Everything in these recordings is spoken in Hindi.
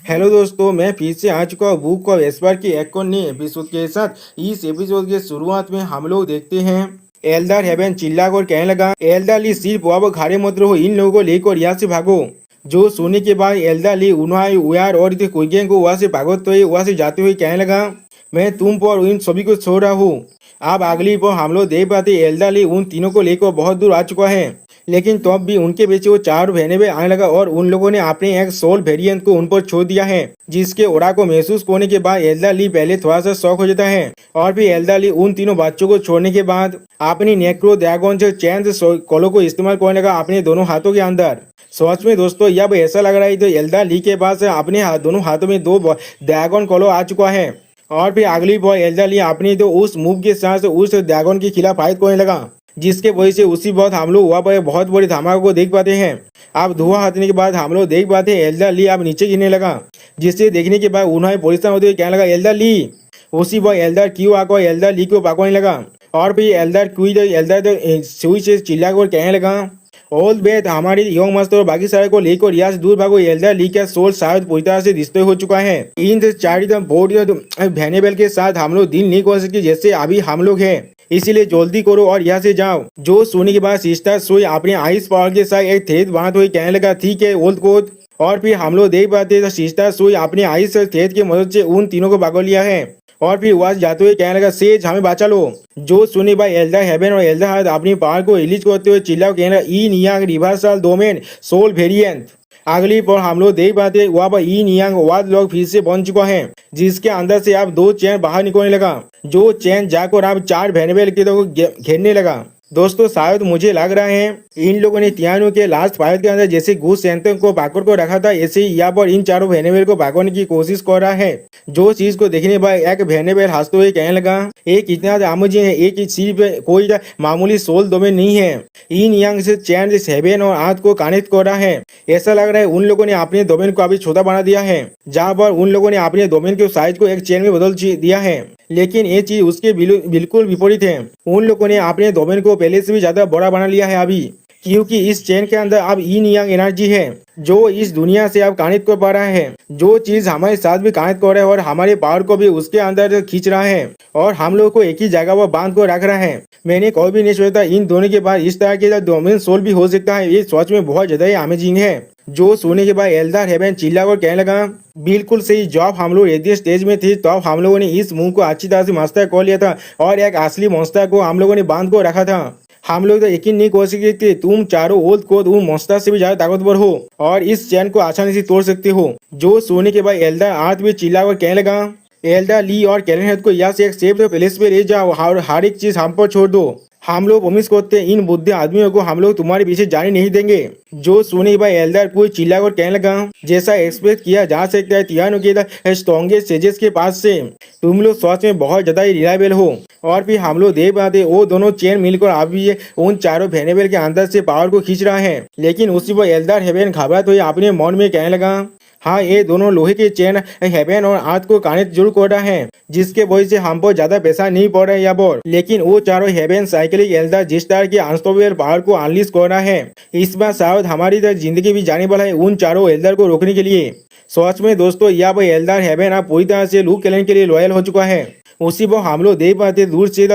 हेलो दोस्तों, मैं फिर से आ चुका हूँ बुक ऑफ एस्पर के एक और नए एपिसोड के साथ। इस एपिसोड के शुरुआत में हम लोग देखते हैं एल्डर हेवन चिल्लाकर और कहने लगा, एल्डर ली सिर्फ वह घारे मत रहो, इन लोगों को लेकर यहाँ से भागो। जो सुनने के बाद एल्डर ली उन्हें उयार और कुइगेन को वहाँ से भागते हुए वहाँ से जाते हुए कहने लगा, मैं तुम पर इन सभी को छोड़ रहा हूँ। अब अगली पर हम लोग देख पाते एल्डर ली उन तीनों को लेकर बहुत दूर आ चुका है, लेकिन तब भी उनके पीछे वो चार बहने आने लगा और उन लोगों ने अपने एक सोल वेरिएंट को उन पर छोड़ दिया है, जिसके ओरा को महसूस होने के बाद एल्डर ली पहले थोड़ा सा शौक हो जाता है। और फिर एल्डर ली उन तीनों बच्चों को छोड़ने के बाद अपनी नेक्रो ड्रैगन से चैन कॉलो को इस्तेमाल करने लगा अपने दोनों हाथों के अंदर। सच में दोस्तों अब ऐसा लग रहा है तो एल्डर ली के पास अपने दोनों हाथों में दो ड्रैगन कॉलो आ चुका है। और फिर अगली बार एल्डर ली अपनी तो उस मूव के साथ उस ड्रैगन के खिलाफ फाइट करने लगा, जिसके वजह से उसी वक्त हम लोग वहाँ पर बहुत बड़ी धमाके को देख पाते हैं। अब धुआं हटने के बाद हम लोग देख पाते हैं एल्डर ली अब नीचे गिरने लगा, जिससे देखने के बाद उन्होंने परेशान होते हुए कहने लगा, एल्डर ली। उसी वक्त एल्डर क्यों आकर एल्डर ली को पकड़ने लगा और फिर एल्डर सुई से चिल्लाकर कहने लगा, ऑल बेट हमारी यंग मास्टर और बाकी सारे को लेकर यहाँ से दूर भागो। एल्डर ली का सोल शायद पूरी तरह से डिस्ट्रॉय हो चुका है। इन चार बोर्ड वैनेबल के साथ हम लोग डील नहीं कर सकते जैसे अभी हम लोग हैं, इसीलिए जल्दी करो और यहाँ से जाओ। जो सोने के बाद सिस्टर सोई अपने आइस पावर के साथ एक थ्रेड बनाते हुए कहने लगा, ठीक है ओल्ड कोट। और फिर हम लोग देख पाते तो सिस्टर सोई अपने आइस थ्रेड की मदद से उन तीनों को भागो लिया है और फिर वहां जाते हुए कहने लगा, सेज हमें बचा लो। जो सुनी भाई एल्डर हेवन और एल्डर हार्ड अपनी पावर को रिलीज करते हुए चिल्ला कहने लगा, ई नियांग रिवर्सल डोमेन सोल वेरिएंट। अगली पर हम लोग देख पाते वहाँ पर ई नियांग वाद लॉक फिर से बन चुका है, जिसके अंदर से अब दो चैन बाहर निकलने लगा। जो चैन जाकर अब चार वेनेबल के को घेरने लगा। दोस्तों शायद मुझे लग रहा है इन लोगों ने तियानो के लास्ट फाइट के अंदर जैसे घूस सेंटर को पाकर को रखा था, ऐसे ही यहाँ पर इन चारों वेनेबल को भागने की कोशिश कर रहा है। जो चीज को देखने पर एक वेनेबल हंसते हुए कहने लगा, एक इतना आमुझे है, एक सिर्फ कोई मामूली सोल डोमेन नहीं है, इन यांग से चैन सेवन और आठ को कनेक्ट कर रहा है। ऐसा लग रहा है उन लोगों ने अपने डोमेन को अभी छोटा बना दिया है, जहाँ पर उन लोगों ने अपने डोमेन के साइज को एक चैन में बदल दिया है, लेकिन ये चीज उसके बिल्कुल विपरीत है। उन लोगों ने अपने डोमेन को पहले से भी ज्यादा बड़ा बना लिया है अभी, क्योंकि इस चेन के अंदर अब यिन यांग एनर्जी है जो इस दुनिया से अब कनेक्ट कर पा रहा है। जो चीज हमारे साथ भी कनेक्ट कर रहा है और हमारे पावर को भी उसके अंदर खींच रहा है और हम लोग को एक ही जगह पर बांध कर रख रहा है। मैंने कभी भी नहीं सोचा इन दोनों के बाद इस तरह के डोमेन सोल भी हो सकता है। ये सच में बहुत ज्यादा ही अमेजिंग है। जो सोने के बाद एल्डर हेवन चिल्ला कर कहने लगा, बिल्कुल सही। जब हम लोग रेडियो स्टेज में थे तब हम लोगों ने इस मूव को अच्छी तरह से मास्टर कर लिया था और एक असली मॉन्स्टर को हम लोगों ने बांध को रखा था। हम लोग तो यकीन नहीं कर सकते थे तुम चारों ओल्ड को उन मॉन्स्टर से भी ज्यादा ताकतवर हो और इस चैन को आसानी से तोड़ सकते हो। जो सोने के बाद एल्डर आर्थ भी चिल्ला कर कहने लगा, एल्डर ली और कैलेन को यहाँ से एक सेफ प्लेस पे ले जाओ और हर एक चीज हम पर छोड़ दो। हम लोग प्रॉमिस करते हैं इन बुद्धि आदमियों को हम लोग तुम्हारे पीछे जाने नहीं देंगे। जो सुने भाई एल्डर कोई चिल्ला कर कहने लगा, जैसा एक्सपेक्ट किया जा सकता है तियानो के स्ट्रॉन्गेस्ट सेजेस के पास से तुम लोग सच में बहुत ज्यादा ही रिलायबल हो। और फिर हम लोग देख पाते वो दोनों चेन मिलकर अभी उन चारों वेनेबल के अंदर से पावर को खींच रहा है, लेकिन उसी पर एल्डर हेवन घबराते हुए अपने मन में कहने लगा, हाँ ये दोनों लोहे के चेन हेवन और आर्थ को कनेक्ट जरूर कर रहा है, जिसके वजह से हम पर ज्यादा पैसा नहीं पड़ रहा है यहाँ पर, लेकिन वो चारों हेवन साइकिलिक एल्डर जिस तरह की अनस्टॉपेबल पावर को अनलीज कर रहा है, इस बार शायद हमारी जिंदगी भी जाने वाला है उन चारों एल्डर को रोकने के लिए। सच में दोस्तों यहाँ पर एल्डर हेवन अब पूरी तरह से लू कैलेन के लिए लॉयल हो चुका है। उसी पर हम लोग देख पाते दूर से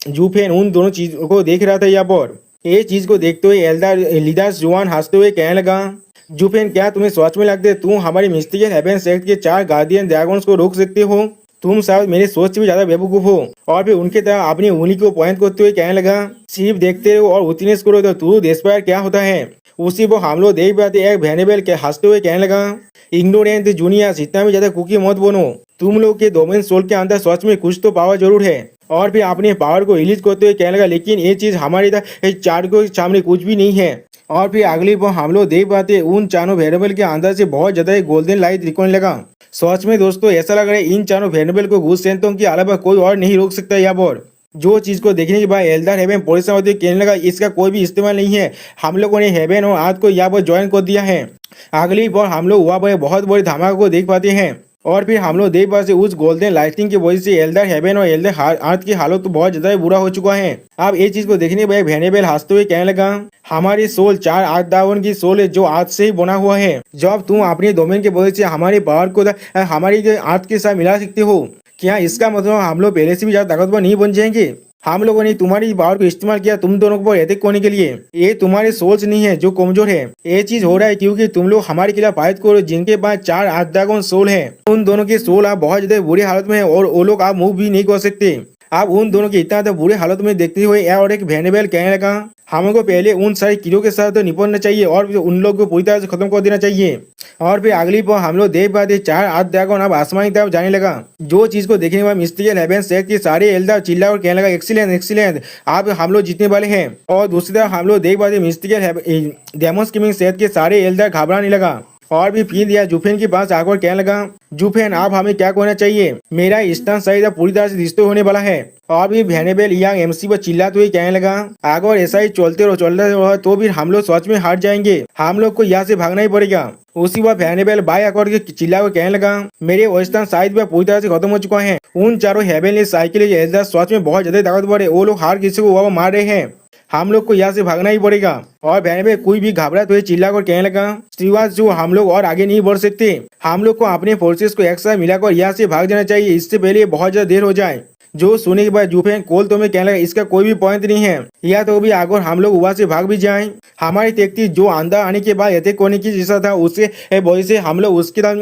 जूफेन उन दोनों चीजों को देख रहा था यहाँ पर। ये चीज को देखते हुए एल्डर लीडर जुआन हंसते हुए कहने लगा, जूफेन क्या तुम्हें सच में लगता है तुम हमारे मिस्टिकल हेवन सेक्ट के चार गार्डियन ड्रैगन्स को रोक सकते हो? तुम शायद मेरे सोच से भी ज्यादा बेवकूफ हो। और फिर उनके तरह अपनी उंगली को पॉइंट करते हुए कहने लगा, सिर्फ देखते रहो और विटनेस करो तो तू देशपार क्या होता है। उसी को हम लोग देख पाते एक वेनेबल के हंसते हुए कहने लगा, इग्नोरेंट जूनियर इतना भी ज्यादा कुकी मत बनो, तुम लोग के डोमेन सोल के अंदर सच में कुछ तो पावर जरूर है। और फिर अपने पावर को रिलीज करते हुए कहने लगा, लेकिन ये चीज हमारे चार के सामने कुछ भी नहीं है। और फिर अगली बार हम लोग देख पाते उन चारों वेरिएबल के अंदर से बहुत ज्यादा गोल्डन लाइट दिखने लगा। सच में दोस्तों ऐसा लग रहा है इन चारों वेरिएबल को घूस सेंटों के अलावा कोई और नहीं रोक सकता यहाँ पर। जो चीज को देखने के बाद एल्डर हेवन परेशान होते कहने लगा, इसका कोई भी इस्तेमाल नहीं है, हम लोगों ने हेवन और आर्थ को यहाँ पर ज्वाइन कर दिया है। अगली बार हम लोग वहाँ पर बहुत बड़ी धमाके को देख पाते हैं और फिर हम लोग देख पाते उस गोल्डन लाइटिंग की वजह से एल्डर हेवन और एल्डर अर्थ की हालत तो बहुत ज्यादा बुरा हो चुका है। अब ये चीज को देखने के बाद वेनेबल हंसते हुए कहने लगा, हमारी सोल 4 आर्थ ड्रैगन की सोल है जो आज से ही बना हुआ है। जब तुम अपने डोमेन के वजह से हमारे पावर को हमारी अर्थ के साथ मिला सकते हो, क्या इसका मतलब हम लोग पहले से भी ज्यादा ताकतवर नहीं बन जाएंगे? हम लोगों ने तुम्हारी पावर को इस्तेमाल किया तुम दोनों को अटैक करने के लिए। ये तुम्हारे सोच नहीं है जो कमजोर है। ये चीज हो रहा है क्योंकि तुम लोग हमारे खिलाफ फाइट करो जिनके पास 4 आर्थ सोल है। उन दोनों के सोल आप बहुत ज्यादा बुरी हालत में है और वो लोग आप मूव भी नहीं कर सकते। आप उन दोनों की इतना बुरी हालत में देखते हुए और एक वेनेबल कहने लगा, हमको पहले उन सारे कीड़ों के साथ तो निपटना चाहिए और उन लोग को पूरी तरह से खत्म कर देना चाहिए। और फिर अगली पर हम लोग देख पाते 4 आर्थ ड्रैगन अब आसमानी तरफ जाने लगा। जो चीज को देखने के बाद मिस्टिकल हेवन सेट के सारे एल्डर चिल्ला और कहने लगा, एक्सीलेंट एक्सीलेंट, आप हम लोग जीतने वाले हैं। और दूसरी तरफ हम लोग देख पाते मिस्टिकल डेमोस किमिंग सेट के सारे एल्डर घबराने लगा। और भी फिर दिया जुफेन के पास आकर कहने लगा, जुफेन आप हमें क्या करना चाहिए? मेरा स्टैंड सही था पूरी तरह से डिस्ट्रॉय होने वाला है। और भी वेनेबल यंग एमसी पर चिल्लाते हुए कहने लगा, अगर ऐसा ही चलते रहो तो फिर हम लोग सच में हार जाएंगे। हम लोग को यहाँ से भागना ही पड़ेगा। उसी बार वेनेबल बाय आकर के चिल्ला कर कहने लगा, मेरे वेस्टर्न साइड पे पूरी तरह से खत्म हो चुका है। उन चारों हेवनली साइकिल एल्डर सच में बहुत ज्यादा ताकतवर है। वो लोग हर किसी को वहाँ मार रहे हैं। हम लोग को यहाँ से भागना ही पड़ेगा। और वेनेबल कोई भी घबराते हुए चिल्ला कर कहने लगा, श्रीवास जो हम लोग और आगे नहीं बढ़ सकते। हम लोग को अपने फोर्सेस को एक साथ मिलाकर यहाँ से भाग जाना चाहिए, इससे पहले बहुत ज्यादा देर हो जाए। जो सुनने के बाद जुफेन कोल तो मैं कहने लगा, इसका कोई भी पॉइंट नहीं है। या तो भी अगर हम लोग वहां से भाग भी जाएं, हमारी तैक्टिक जो अंदर आने के बाद अटैक करने की जैसा था उससे वजह से हम लोग उसके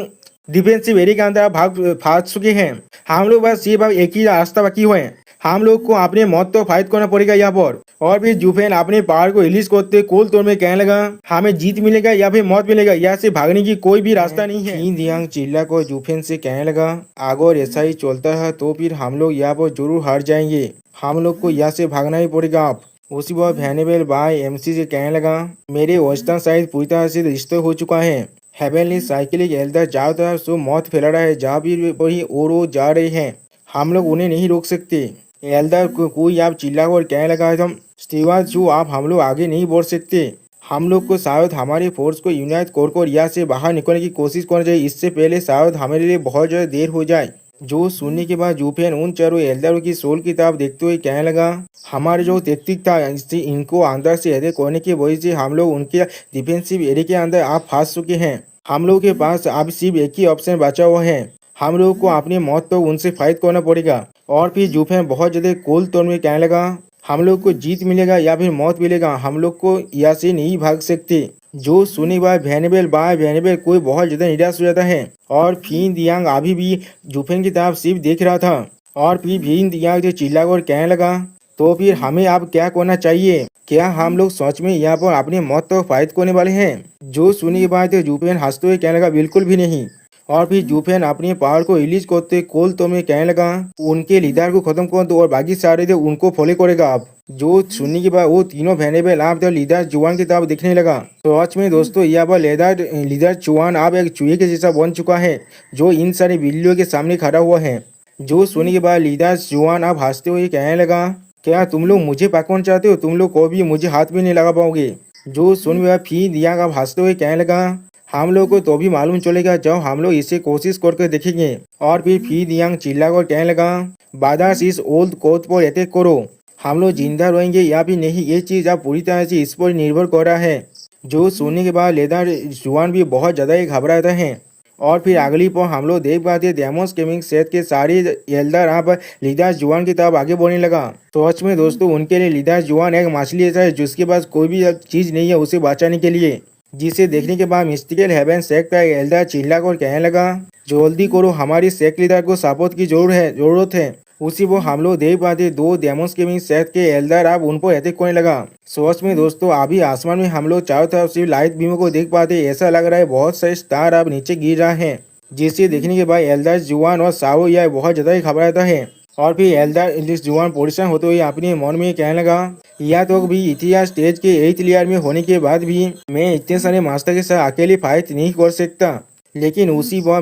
डिफेंसिव एरिया के अंदर भाग चुके हैं। हम लोग बस सिर्फ एक ही रास्ता बाकी हुए हैं। हम लोग को अपने मौत तो फाइट करना पड़ेगा यहाँ पर। और फिर जुफेन अपने पावर को रिलीज करते कोल तोड़ में कहने लगा, हमें जीत मिलेगा या फिर मौत मिलेगा, यहाँ से भागने की कोई भी रास्ता नहीं है। दियांग चिल्ला को जुफेन से कहने लगा, अगर ऐसा ही चलता है तो फिर हम लोग यहाँ पर जरूर हार जाएंगे। हम लोग को यहाँ से भागना ही पड़ेगा। आप उसी बार वेनेबल बाय एमसी से कहने लगा, मेरे वेस्टर्न साइड पूरी तरह से डिस्ट्रॉय हो चुका है। हेवनली साइकिल एल्डर चारों तरफ से मौत फैला रहा है। जहाँ भी वही और जा रहे हैं, हम लोग उन्हें नहीं रोक सकते। एल्डर कोई आप चिल्ला कर कहने लगा, एकदम स्टीवार्ड जो आप हम लोग आगे नहीं बढ़ सकते। हम लोग को शायद हमारी फोर्स को यूनाइट कर यहाँ से बाहर निकलने की कोशिश करनी चाहिए, इससे पहले शायद हमारे लिए बहुत ज़्यादा देर हो जाए। जो सुनने के बाद जुफेन उन चारों एल्डर की सोल की तरफ देखते हुए कहने लगा, हमारे जो टेक्टिक था इससे इनको अंदर से अटैक करने की वजह से हम लोग उनके डिफेंसिव एरिया के अंदर आप फंस चुके हैं। हम लोग के पास अब सिर्फ एक ही ऑप्शन बचा हुआ है, हम लोग को अपनी मौत तो उनसे फाइट करना पड़ेगा। और फिर जुफेन बहुत ज्यादा कोल तोड़ में कहने लगा, हम लोग को जीत मिलेगा या फिर मौत मिलेगा, हम लोग को यहाँ से नहीं भाग सकते। जो सुनी बाय वेनेबल कोई बहुत ज्यादा निराश हो जाता है। और फिर दियांग अभी भी जुफेन की तरफ सिर्फ देख रहा था। और फिर दियांग जो चिल्ला कर कहने लगा, तो फिर हमें अब क्या करना चाहिए? क्या हम लोग सच में यहाँ पर अपनी मौत तो फाइट करने वाले हैं? जो सुनी के बाद जुफेन हंसते हुए कहने लगा, बिल्कुल भी नहीं। और फिर जुफेन अपनी पावर को रिलीज करते कोल तो में कहने लगा, उनके लीडर को खत्म कर दो और बाकी सारे थे उनको फॉलो करेगा। आप जो सुनने के बाद वो तीनों वेनेबल आप तो लीडर जुआन की तरफ दिखने लगा। तो आज में दोस्तों यहाँ पर लीडर जुआन आप एक चूहे के जैसा बन चुका है, जो इन सारे बिल्लियों के सामने खड़ा हुआ है। जो सुनने के बाद लीडर जुआन आप हंसते हुए कहने लगा, क्या तुम लोग मुझे पकड़ना चाहते हो? तुम लोग को भी मुझे हाथ भी नहीं लगा पाओगे। जो सुन के बाद फिर दियांग आप हंसते हुए कहने लगा, हम लोग को तो भी मालूम चलेगा जब हम लोग इसे कोशिश करके देखेंगे। और फिर दियांग चिल्ला कर कहने लगा, बादास इस ओल्ड कोथ पर अटैक करो, हम लोग जिंदा रहेंगे या फिर नहीं ये चीज आप पूरी तरह से इस पर निर्भर कर रहा है। जो सुनने के बाद लेदर जुआन भी बहुत ज्यादा ही घबराता है। और फिर अगली पर हम लोग देख पाते डेमोस गेमिंग सेट के सारे एल्डर यहाँ पर लीडर जुआन की तरफ आगे बढ़ने लगा। तो सच में दोस्तों उनके लिए लीडर जुआन एक मछली ऐसा है जिसके पास कोई भी चीज नहीं है उसे बचाने के लिए। जिसे देखने के बाद मिस्टिकल हेवन सेक्ट का एल्डर चिल्ला कर कहने लगा, जल्दी करो, हमारी सेक्ट लीडर को सपोर्ट की जरूरत है। उसी वो हम लोग देख पाते दो डेमोस गेमिंग सेक्ट के एल्डर अब उन पर अटैक करने लगा। सच में दोस्तों अभी आसमान में हम लोग चारों तरफ सिर्फ लाइट बीमों को देख पाते, ऐसा लग रहा है बहुत सारे स्टार अब नीचे गिर रहा है। जिसे देखने के बाद एल्डर जुआन और सावो यह बहुत ज्यादा ही घबराता है। और फिर एल्डर जुआन पोजिशन होते हुए अपने मन में कहने लगा, या तो भी इतिहास स्टेज के 8th लेयर में होने के बाद भी मैं इतने सारे मास्टर के साथ अकेले फाइट नहीं कर सकता। लेकिन उसी वह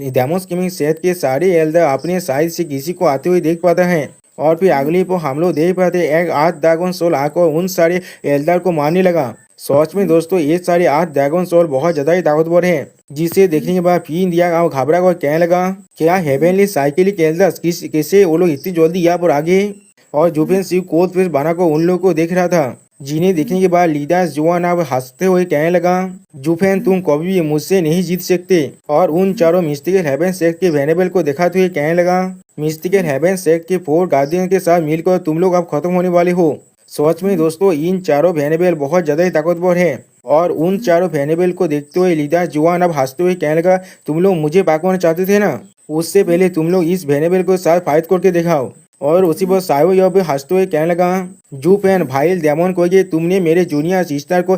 डेमोस गेमिंग सेट के सारे एल्डर अपने साइड से किसी को आते हुए देख पाता है। और फिर अगली पर हम लोग देख पाते एक आर्थ ड्रैगन सोल आकर उन सारे एल्डर को मारने लगा। सच में दोस्तों ये सारे 8 ड्रैगन सोल बहुत ज्यादा ही ताकतवर है, जिसे देखने के बाद फिर दिया और घबरा कर कहने लगा क्या हेवेनली साइकिलिक एल्डर्स कैसे वो लोग इतनी जल्दी यहाँ पर आ गए। और जुफेन शिव कोल्ड फेस बनाकर उन लोगों को देख रहा था, जिन्हें देखने के बाद लीडर जुआन अब हंसते हुए कहने लगा जुफेन तुम कभी भी मुझसे नहीं जीत सकते। और उन चारों मिस्टिकल हेवन सेक्ट के वेनेबल को दिखाते हुए कहने लगा मिस्टिकल हेवन सेक्ट के 4 गार्डियन के साथ मिलकर तुम लोग अब खत्म होने वाले हो। सच में दोस्तों इन चारों वेनेबल बहुत ज्यादा ही ताकतवर है। और उन चारों वेनेबल को देखते हुए लीडर जुआन अब हंसते हुए कहने लगा तुम लोग मुझे पाकवाना चाहते थे ना, उससे पहले तुम लोग इस वेनेबल को साथ फाइट करके दिखाओ। और उसी पर साइव यह भी हंसते हुए कहने लगा जूफेन भाई डेमन को ये तुमने मेरे जूनियर सिस्टर को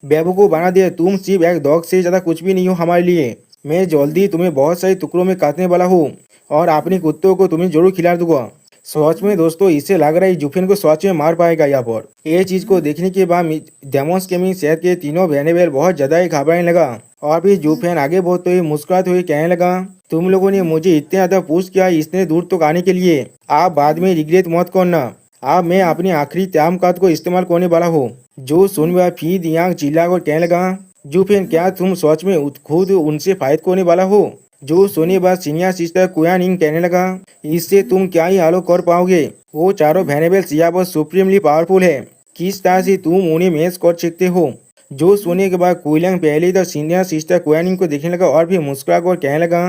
बेवकूफ बना दिया, तुम सिर्फ एक डॉग से ज्यादा कुछ भी नहीं हो हमारे लिए। मैं जल्दी तुम्हें बहुत सारे टुकड़ों में काटने वाला हूँ और अपने कुत्तों को तुम्हें जरूर खिला दूंगा। सच में दोस्तों इससे लग रहा है जुफेन को सच में मार पाएगा यहाँ पर। ये चीज को देखने के बाद डेमोन्स गेमिंग शहर के तीनों वेनेबल बहुत ज्यादा ही घबराने लगा। और फिर जुफेन आगे बढ़ते हुए मुस्कुराते हुए कहने लगा तुम लोगों ने मुझे इतने ज्यादा पुश किया इतने दूर तक आने के लिए, आप बाद में रिग्रेट मत करना। अब मैं अपनी आखिरी त्यामकात को इस्तेमाल करने वाला हूँ। जो सुनकर फिर यांग चिल्ला कर कहने लगा जुफेन क्या तुम सच में खुद उनसे फाइट करने वाला हो। जो सुने बाद सीनियर सिस्टर कुयानिंग कहने लगा इससे तुम क्या ही आलो कर पाओगे, वो चारों वेनेबल्स यहाँ पर सुप्रीमली पावरफुल है, किस तरह से तुम उन्हें मैच कर सकते हो। जो सुनने के बाद कुयांग पहले तो सीनियर सिस्टर कुयानिंग को देखने लगा और फिर मुस्कुरा कर कहने लगा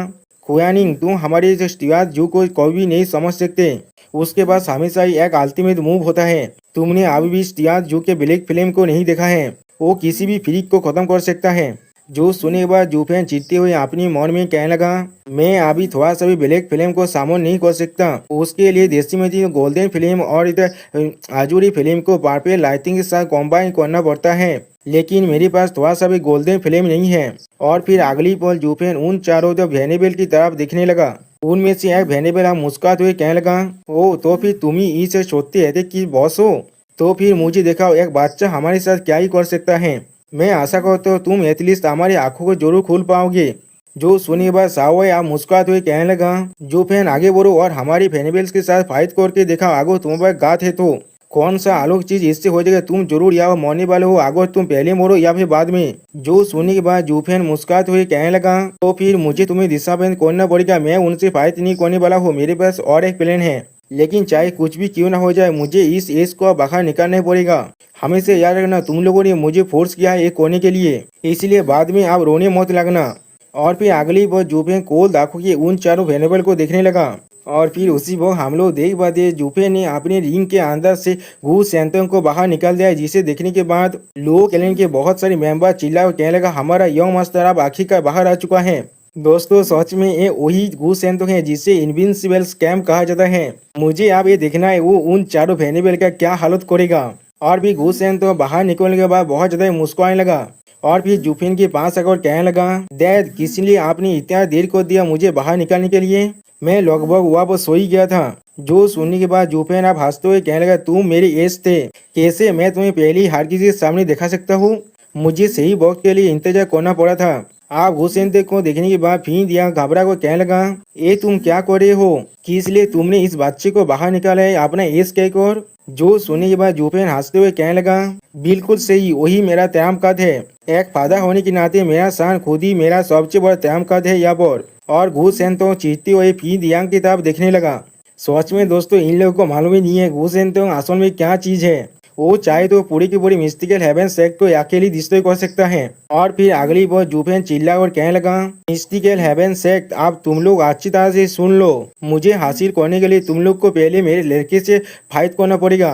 कुयानिंग तुम हमारे स्टीवार्ट जू को कभी नहीं समझ सकते, उसके पास हमेशा ही एक अल्टीमेट मूव होता है। तुमने अभी भी स्टीवार्ट जू के ब्लैक फ्लेम को नहीं देखा है, वो किसी भी फ्रीक को खत्म कर सकता है। जो सुने के बाद जूफेन चिढ़ते हुए अपनी मन में कहने लगा मैं अभी थोड़ा सा भी ब्लैक फिल्म को सामोन नहीं कर सकता, उसके लिए देसी में गोल्डन फिल्म और इधर आजूरी फिल्म को पर्पल लाइटिंग के साथ कॉम्बाइन करना पड़ता है, लेकिन मेरे पास थोड़ा सा भी गोल्डन फिल्म नहीं है। और फिर अगली पल जूफेन उन चारों वेनेबल की तरफ दिखने लगा। उनमें से एक वेनेबल हम मुस्कुराते हुए कहने लगा ओ तो फिर तुम ही इसे सोचते रहते कि बॉस हो, तो फिर मुझे दिखाओ एक बच्चा हमारे साथ क्या ही कर सकता है। मैं आशा करता हूँ तुम एटलीस्ट हमारी आंखों को जरूर खोल पाओगे। जो सुनी बात सावय आप मुस्कुराते हुए कहने लगा जो फैन आगे बढ़ो और हमारी फेनिबल्स के साथ फाइट करके देखा, आगो तुम्हारे गात है तो कौन सा आलोक चीज इससे हो जाएगा, तुम जरूर या मरने वाले हो, आगो तुम पहले मरो या फिर बाद में। जो सुनने के बाद जूफेन मुस्कुराते हुए कहने लगा तो फिर मुझे तुम्हें दिशा बंद करना पड़ेगा, मैं उनसे फाइट नहीं करने वाला हूँ, मेरे पास और एक प्लान है, लेकिन चाहे कुछ भी क्यों ना हो जाए मुझे इस एज को बाहर निकालना पड़ेगा। हमेशा याद रखना तुम लोगों ने मुझे फोर्स किया है ये करने के लिए, इसलिए बाद में आप रोने मत लगना। और फिर अगली बार जूफेन कोल आंखों के उन चारों वेनेबल को देखने लगा। और फिर उसी वक्त हम लोग देख पाते जूफे ने अपने रिंग के अंदर से घू सैंतों को बाहर निकाल दिया, जिसे देखने के बाद लोग क्लैन के बहुत सारे मेंबर चिल्ला और कहने लगा हमारा यंग मास्टर अब आखिरकार बाहर आ चुका है। दोस्तों सच में ये वही घू सैंतों है जिसे इनविंसिबल स्कैम कहा जाता है। मुझे अब ये देखना है वो उन चारों वेनेबल का क्या हालत करेगा। और भी घू सैंतों बाहर निकलने के बाद बहुत ज्यादा मुस्कुराने लगा। और फिर जूफिन के पास आकर कहने लगा डैड किस लिए आपने इतना देर कर दिया मुझे बाहर निकालने के लिए, मैं लगभग वापस सो ही गया था। जो सुनने के बाद जूफेन आप हंसते हुए कहने लगा तुम मेरे एज थे, कैसे मैं तुम्हें पहले ही हर किसी के सामने दिखा सकता हूँ, मुझे सही वक्त के लिए इंतजार करना पड़ा था। आप हुसैन को देखने के बाद फिर दिया घबरा को कहने लगा ये तुम क्या कर रहे हो, किस लिए तुमने इस बच्चे को बाहर निकाला है अपना एज कहकर। जो सुनने के बाद जूफेन हंसते हुए कहने लगा बिल्कुल सही, वही मेरा त्याम कद है, एक फादर होने के नाते मेरा शान खुद ही मेरा सबसे बड़ा त्याम कद है यहाँ पर। और घूस सेन तो चीखते हुए फिर दियांग की तरफ देखने लगा। सच में दोस्तों इन लोगों को मालूम ही नहीं है घूस सेन तो असल में क्या चीज है, वो चाहे तो पूरी की पूरी मिस्टिकल हेवन सेक्ट को अकेली डिस्ट्रॉय कर सकता है। और फिर अगली बार जूफेन चिल्ला और कहने लगा मिस्टिकल हेवन सेक्ट अब तुम लोग अच्छी तरह से सुन लो, मुझे हासिल करने के लिए तुम लोग को पहले मेरे लड़के से फाइट करना पड़ेगा।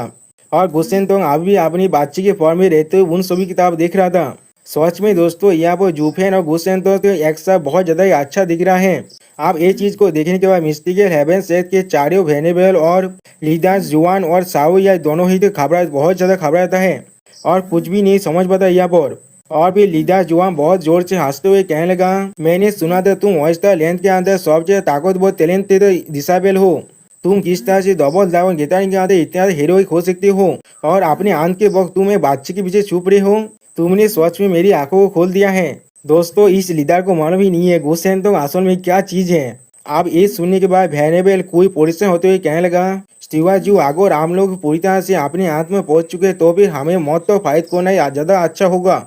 और गुस्सेन तो अभी अपनी बातचीत के फॉर्म में रहते हुए उन सभी किताब देख रहा था। सच में दोस्तों यहाँ पर जूफेन और गुस्सेन तो एक साथ बहुत ज्यादा ही अच्छा दिख रहा है। आप ये चीज को देखने के बाद मिस्टिकल हेवन सेक्ट के चारों वेनेबल और लीडर्स जुआन और साओ या दोनों ही तो बहुत ज्यादा घबराता है और कुछ भी नहीं समझ पाता यहाँ पर। और फिर लीडर जुआन बहुत जोर से हंसते हुए कहने लगा मैंने सुना था तुम ऑयस्टर लैंड के अंदर सबसे ताकतवर टैलेंटेड डिसेबल हो, तुम किस तरह से डबल ड्रैगन गिटारिंग के अंदर इतना हीरोइक हो सकते हो और अपने अंत के वक्त तुम एक बच्चे के पीछे छुप रहे हो, तुमने सच में मेरी आंखों को खोल दिया है। दोस्तों इस लीडर को मालूम ही नहीं है गुस्सेन तो असल में क्या चीज है। अब ये सुनने के बाद वेनेबल कोई पोजिशन होते हुए कहने लगा शिवाजी अगर हम लोग पूरी तरह से अपने हाथ में पहुंच चुके तो फिर हमें मौत तो फाइट करना ही ज़्यादा अच्छा होगा।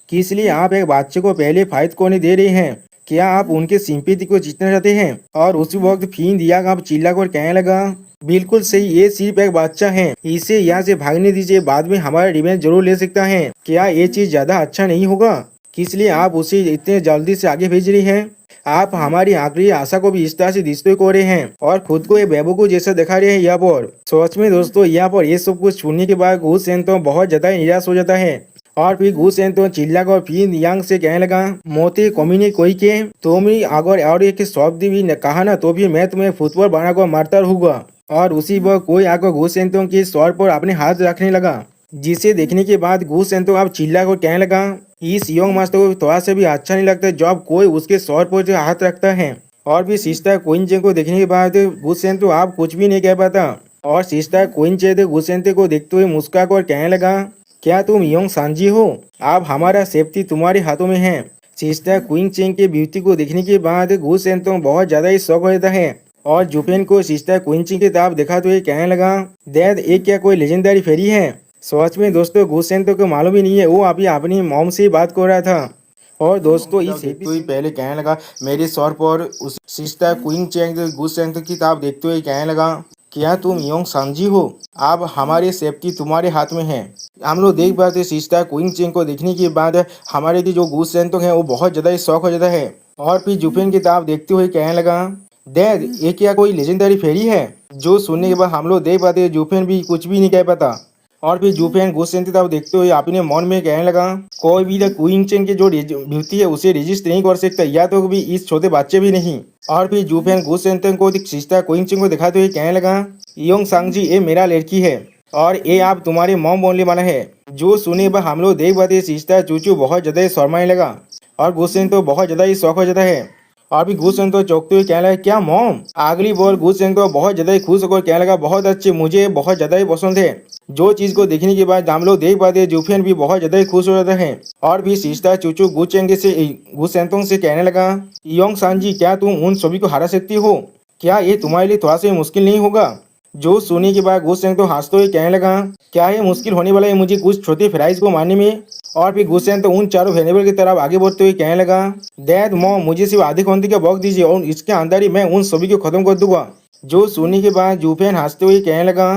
किस लिए आप एक बच्चे को पहले फाइट करने दे रहे हैं? क्या आप उनके सिंपैथी को जीतना चाहते हैं? और उसी वक्त फीन दिया आप चिल्ला कर कहने लगा, बिल्कुल सही, ये सिर्फ एक बच्चा है, इसे यहाँ से भागने दीजिए, बाद में हमारा रिवेंज जरूर ले सकता है। क्या ये चीज ज्यादा अच्छा नहीं होगा? किस लिए आप उसे इतने जल्दी से आगे भेज रही हैं? आप हमारी आखिरी आशा को भी इस तरह से डिस्ट्रॉय कर रहे हैं और खुद को एक बेवकूफ जैसा दिखा रहे हैं यहाँ पर। सच में दोस्तों, यहाँ पर ये सब कुछ सुनने के बाद घूस सेन तो बहुत ज्यादा निराश हो जाता है और फिर घूस सेन तो चिल्लाकर फिर यांग से कहने लगा, मोती कमीने कोई के तुम ही अगर और एक शब्द भी कहा ना तो फिर मैं तुम्हें फुटबॉल बनाकर मारता रहूंगा। और उसी वक्त कोई आकर घूस सेंतों के सर पर अपने हाथ रखने लगा, जिसे देखने के बाद घूस सेंतों अब चिल्ला कर कहने लगा, इस यंग मास्टर को थोड़ा से भी अच्छा नहीं लगता जब कोई उसके सर पर जो हाथ रखता है। और भी सिस्टर क्वीन को देखने के बाद घूस सेंतो आप कुछ भी नहीं कह पाता और सिस्टर क्वीन चे घूस सेंते को देखते हुए मुस्कुरा कर कहने लगा, क्या तुम यंग सांजी हो? अब हमारा सेफ्टी तुम्हारे हाथों में है। सिस्टर क्वीन चेंग के ब्यूटी को देखने के बाद घूस सेंतो बहुत ज्यादा ही शौक हो जाता है और जुफेन को सिस्टर क्विंची की तरफ देखा तो ये कहने लगा, डैड ये क्या कोई लेजेंडरी फेरी है? सच में दोस्तों घुसेन तो मालूम ही नहीं है, वो अभी अपनी मॉम से ही बात कर रहा था। और दोस्तों इस तो ही पहले कहने लगा, मेरे सर पर उस सिस्टर क्वीन चेंग घुसेन की तरफ देखते हुए कहने लगा, क्या तुम यंग सांजी हो? अब हमारी सेफ्टी तुम्हारे हाथ में है। हम लोग देख पाते सिस्टर क्वीन चेंग को देखने के बाद हमारे जो घुसेन तो है वो बहुत ज्यादा ही शौक हो जाता है और फिर जुफेन की तरफ देखते हुए कहने लगा, डैड ये क्या कोई लेजेंडरी फेरी है? जो सुनने के बाद हम लोग देख पाते जूफेन भी कुछ भी नहीं कह पाता और फिर जूफेन घुसेन की तरफ देखते हुए अपने मन में कहने लगा, कोई भी क्वीन चेन की जो ब्यूटी है उसे रजिस्ट नहीं कर सकता, या तो भी इस छोटे बच्चे भी नहीं। और फिर जूफेन घुसेन को सिस्टर क्वीन चेन को दिखाते हुए कहने लगा, योंग सांग जी ये मेरा लड़की है और ये आप तुम्हारे मॉम बोलने वाला है। जो सुने के बाद हम लोग देख पाते सिस्टर चूचू बहुत ज्यादा ही शर्माने लगा और घुसेन तो बहुत ज्यादा ही शौक हो जाता है। और भी घुसेन तो चौंकते हुए कहने लगा, क्या मॉम? अगली बार घुसेन तो बहुत ज्यादा ही खुश होकर कहने लगा, बहुत अच्छे, मुझे बहुत ज्यादा ही पसंद है। जो चीज को देखने के बाद हम लोग देख पाते जुफेन भी बहुत ज्यादा ही खुश हो जाता है और भी सिस्टर चूचू घुसेंतों से कहने लगा, योंग सांजी क्या तुम उन सभी को हरा सकती हो? क्या ये तुम्हारे लिए थोड़ा सा मुश्किल नहीं होगा? जो सुनने के बाद घुसेन तो हंसते हुए कहने लगा, क्या ये मुश्किल होने वाला है मुझे कुछ छोटे फ्राइज को मारने में? और फिर घुसेन तो उन चारों वेरिएबल की तरफ आगे बढ़ते हुए कहने लगा, डैड मॉम मुझे सिर्फ आधे घंटे का वक्त दीजिए और इसके अंदर ही मैं उन सभी को खत्म कर दूंगा। जो सुनने के बाद जूफेन हंसते हुए कहने लगा,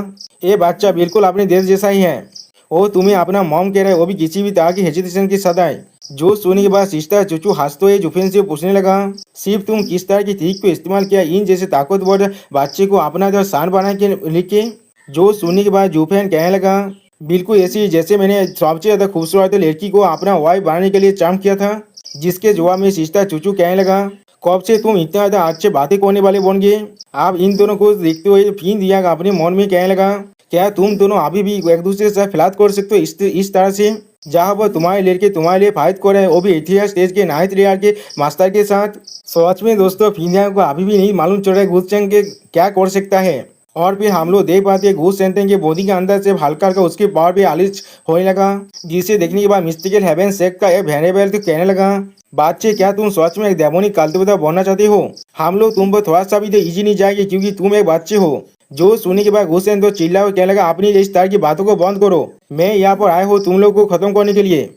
ये बच्चा बिल्कुल अपने देश जैसा ही है, वो तुम्हें अपना मॉम कह रहा है, वो भी किसी भी तरह की हेजिटेशन के साथ आए। जो सुनने के बाद सिस्टर चूचू हंसते हुए जूफेन से पूछने लगा, सिर्फ तुम किस तरह की ट्रिक को इस्तेमाल किया इन जैसे ताकतवर बच्चे को अपना जो शान बना के लेके? जो सुनने के बाद जूफेन कहने लगा, बिल्कुल ऐसी जैसे मैंने सबसे ज्यादा खूबसूरत लड़की को अपना वाइफ बनाने के लिए चार्म किया था। जिसके जवाब में सिस्टर चूचू कहने लगा, कब से तुम इतना ज्यादा अच्छे बातें करने वाले बन गए? आप इन दोनों को देखते हुए फिर दिया अपने मन में कहने लगा, क्या तुम दोनों अभी भी एक दूसरे से फिलहाल कर सकते हो इस तरह से? जहाँ पर तुम्हारे लड़के तुम्हारे लिए फाइट कर रहे हैं, वो भी इतिहास स्टेज के नाइट रेयर के मास्टर के साथ। सच में दोस्तों फिंदिया को अभी भी नहीं मालूम चल रहा है घुसेन के क्या कर सकता है। और फिर हम लोग देख पाते हैं घुसेन के बॉडी के अंदर से हल्का हल्का उसके पावर भी आलिश होने लगा, जिसे देखने के बाद मिस्टिकल हेवन सेक का एक वेरिएबल तो कहने लगा, बच्चे क्या तुम सच में एक डेमोनिक कल्टिवेटर बनना चाहते हो? हम लोग तुम पर थोड़ा सा भी तो इजी नहीं जाएगी क्योंकि तुम एक बच्चे हो। जो सुनने के बाद घुसेन तो चिल्ला और कहने लगा, अपनी इस तरह की बातों को बंद करो, मैं यहाँ पर आया हूँ तुम लोग को खत्म करने के लिए।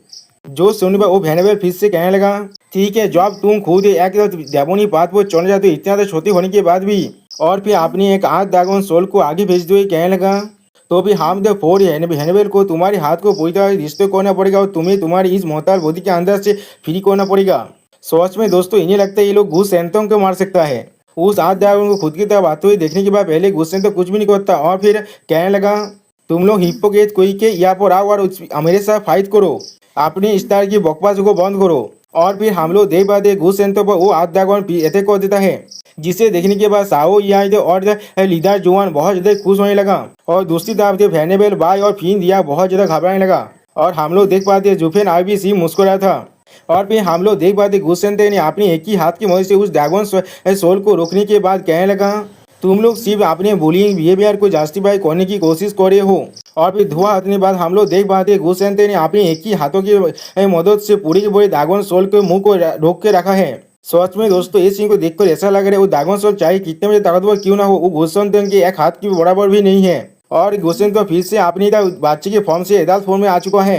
जो सुनने पर वो वेरिएबल फिर से कहने लगा, ठीक है जब तुम खुद एक डेमोनिक पाथ पर चढ़ जाते हो इतना छोटे होने के बाद भी। और फिर आपने एक आध ड्रैगन सोल को आगे भेजते हुए कहने लगा, तो भी हम द फोर हैनिबल को तुम्हारे हाथ को पूरी तरह डिस्ट्रॉय करना पड़ेगा और तुम्हें तुम्हारी इस मोहताज बॉडी के अंदर से फ्री करना पड़ेगा। सच में दोस्तों इन्हें लगता है ये लोग घुसेंतों को मार सकता है। उस आध ड्रैगन को खुद की तरफ आते हुए देखने के बाद पहले घुसेन तो कुछ भी नहीं करता और फिर कहने लगा, तुम लोग हिप्पोक्रेट कोई के यहाँ पर आओ और मेरे साथ फाइट करो, अपनी इस तरह की बकवास को बंद करो। और फिर हम लोग देख पाते घुसेंतों पर वो आध ड्रैगन अटैक कर देता है, जिसे देखने के बाद साओ यहाँ और लीडर जुआन बहुत ज्यादा खुश होने लगा और दूसरी तरफ थे वेनेबल बाय और फिन दिया बहुत ज्यादा घबराने लगा। और हम लोग देख पाते जुफेन आई सी मुस्कुरा था। और फिर हम लोग देख पाते घुसेन ने अपने एक ही हाथ की मदद से उस ड्रैगन सोल को रोकने के बाद कहने लगा, तुम लोग सिर्फ अपने बुलिंग बिहेवियर को जस्टिफाई करने की कोशिश कर रहे हो। और फिर धुआं हटने के बाद हम लोग देख पाते घुसेन ने अपने एक ही हाथों की मदद से पूरी के पूरे ड्रैगन सोल के मुंह को रोक के रखा है। सच में दोस्तों इस सीन को देखकर ऐसा लग रहा है वो दागन सोल चाहे कितने बजे ताकतवर क्यों ना हो, वो गुलशन के एक हाथ की बराबर भी नहीं है। और गुलशन तो फिर से अपनी बच्चे के फॉर्म से एडल्ट फॉर्म में आ चुका है।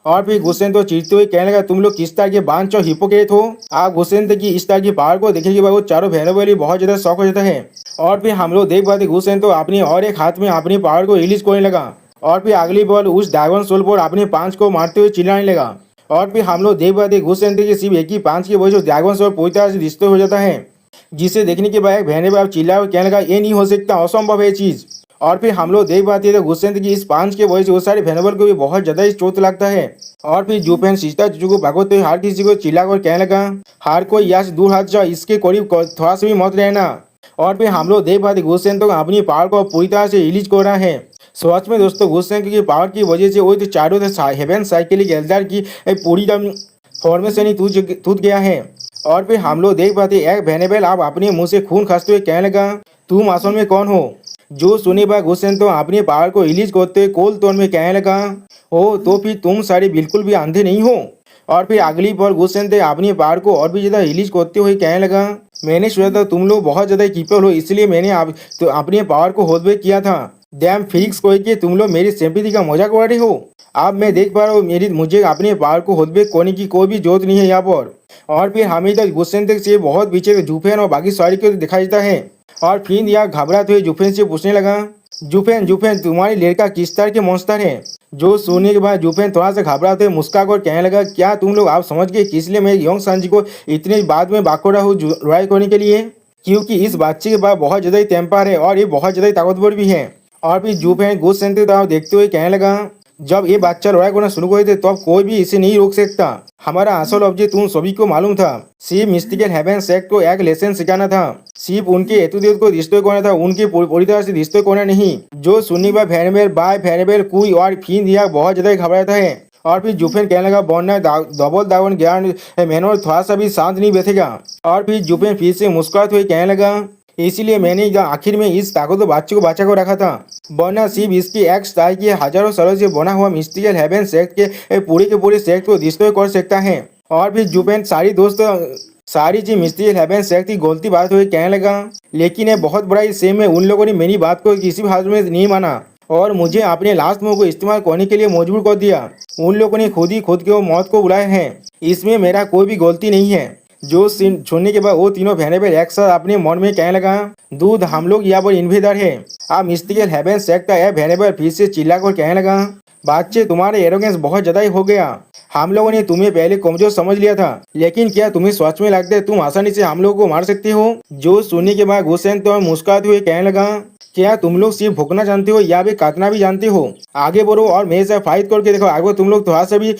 और फिर गुलशन तो चिढ़ते हुए कहने लगा, तुम लोग किस तरह के बांझ और हिपोक्रेट हो। आप गुलशन की इस तरह की पावर को देखने के बाद वो चारों बहनों के लिए बहुत ज्यादा शौक हो जाता है। और फिर हम लोग देख पाते गुलशन तो अपनी और एक हाथ में अपनी पावर को रिलीज करने लगा। और फिर अगली बॉल उस ड्रैगन सोल पर अपने पांच को मारते हुए चिल्लाने लगा। और फिर हम लोग देख पाते गुलशन के सिर्फ एक ही पांच की वजह से ड्रैगन सोल पूरी तरह से डिस्ट्रॉय हो जाता है। जिसे देखने के बाद बहने बाप चिल्ला और कहने लगा, ये नहीं हो सकता, असंभव है चीज। और फिर हम लोग देख पाते हैं तो गुस्सेंत की इस पांच के वजह से वो सारे भेनबल को भी बहुत ज्यादा चोट लगता है। और फिर जुफेन सिस्टर चीजू को भागोते हुए हर किसी को चिल्ला कर कहने लगा, हर कोई यहाँ से दूर हट जाओ, इसके करीब थोड़ा सा भी मत रहना। और फिर हम लोग देख पाते गुस्सेंत तो अपनी पावर को पूरी तरह से रिलीज कर रहा है। सच में दोस्तों गुस्सेंत की पावर की वजह से वो तो चारों हेवन साइकिल एल्डर की पूरी फॉर्मेशन ही टूट गया है। और फिर हम लोग देख पाते एक भेनेबल आप अपने मुंह से खून खासते हुए कहने लगा, तुम असल में कौन हो। जो सुने पर गुस्सेन तो अपने पावर को रिलीज करते हुए कोल तोड़ में कहने लगा, हो तो फिर तुम सारे बिल्कुल भी अंधे नहीं हो। और फिर अगली बार गुस्सेन थे अपनी पावर को और भी ज्यादा रिलीज करते हुए कहने लगा, मैंने सोचा था तुम लोग बहुत ज्यादा कीपल हो, इसलिए मैंने तो अपने पावर को होल्ड बैक किया था। डैम फिक्स कोई कि तुम लोग मेरी सिंपैथी का मजाक उड़ा रहे हो। अब मैं देख पा रहा हूँ मुझे अपने पावर को होल्ड बैक करने की कोई भी जरूरत नहीं है यहाँ पर। और फिर हमें तक गुस्सेन तक से बहुत पीछे जुफेन और बाकी सारी को दिखाई देता है। और फिर यह घबराते हुए जुफेन से पूछने लगा, जुफेन जुफेन तुम्हारी लड़का किस तरह के मॉन्स्टर है। जो सुनने के बाद जुफेन थोड़ा सा घबराते हुए मुस्कुरा कर कहने लगा, क्या तुम लोग आप समझ गए किस लिए मैं योंग सांजी को इतने बाद में बाकोड़ा हूँ लड़ाई करने के लिए, क्योंकि इस बच्चे के पास बहुत ज्यादा टेम्पर है और ये बहुत ज्यादा ताकतवर भी है। और फिर जुफेन गुस्सेन देखते हुए कहने लगा, जब ये बच्चा लड़ाई करना शुरू कर दे तब कोई भी इसे नहीं रोक सकता। हमारा असल ऑब्जेक्ट तुम सभी को मालूम था, सिर्फ मिस्टिकल हेवन सेक्ट को एक लेसन सिखाना था, सिर्फ उनके हेतुदेव को डिस्ट्रॉय करना था, उनकी पूरी तरह से डिस्ट्रॉय करना नहीं। जो सुनने पर फेरेबेल बाय फेरेबेल कुई और फिन दिया बहुत ज्यादा घबराता है। और फिर जुफेन कहने लगा, बॉन्ना डबल दावन ज्ञान मैनोर थोड़ा सा भी शांत नहीं बैठेगा। और फिर जुफेन फिर से मुस्कुराते हुए कहने लगा, इसीलिए मैंने आखिर में इस ताकतवर बच्चे को बचा कर रखा था, वरना सिर्फ इसकी एक स्टाइल की हजारों सालों से बना हुआ मिस्टिकल हेवन सेक्ट के पूरे सेक्ट को डिस्ट्रॉय कर सकता है। और फिर जुफेन सारी चीज मिस्टिकल हेवन सेक्ट की गलती बात हुई कहने लगा, लेकिन ये बहुत बड़ा सेम है, उन लोगों ने मेरी बात को किसी भी हाल में नहीं माना और मुझे अपने लास्ट मूव को इस्तेमाल करने के लिए मजबूर कर दिया। उन लोगों ने खुद के मौत को बुलाया है, इसमें मेरा कोई भी गलती नहीं है। जो सुनने के बाद वो तीनों भेनेबल एक साथ अपने मन में कहने लगा, दूध हम लोग यहाँ पर इन्वेदर है। अब मिस्टिकल हेवन सेक्ट का यह भेनेबल फिर से चिल्ला कर कहने लगा, बच्चे तुम्हारे एरोगेंस बहुत ज्यादा ही हो गया, हम लोगों ने तुम्हें पहले कमजोर समझ लिया था, लेकिन क्या तुम्हें सच में लगता है तुम आसानी से हम लोगों को मार सकते हो। जो सुनने के बाद गुस्सेन तो मुस्कुराते हुए कहने लगा, क्या तुम लोग सिर्फ भुगना जानते हो या भी काटना भी जानते हो। आगे बढ़ो और मेरे साथ फाइट करके देखो, आगे तुम लोग थोड़ा सा भी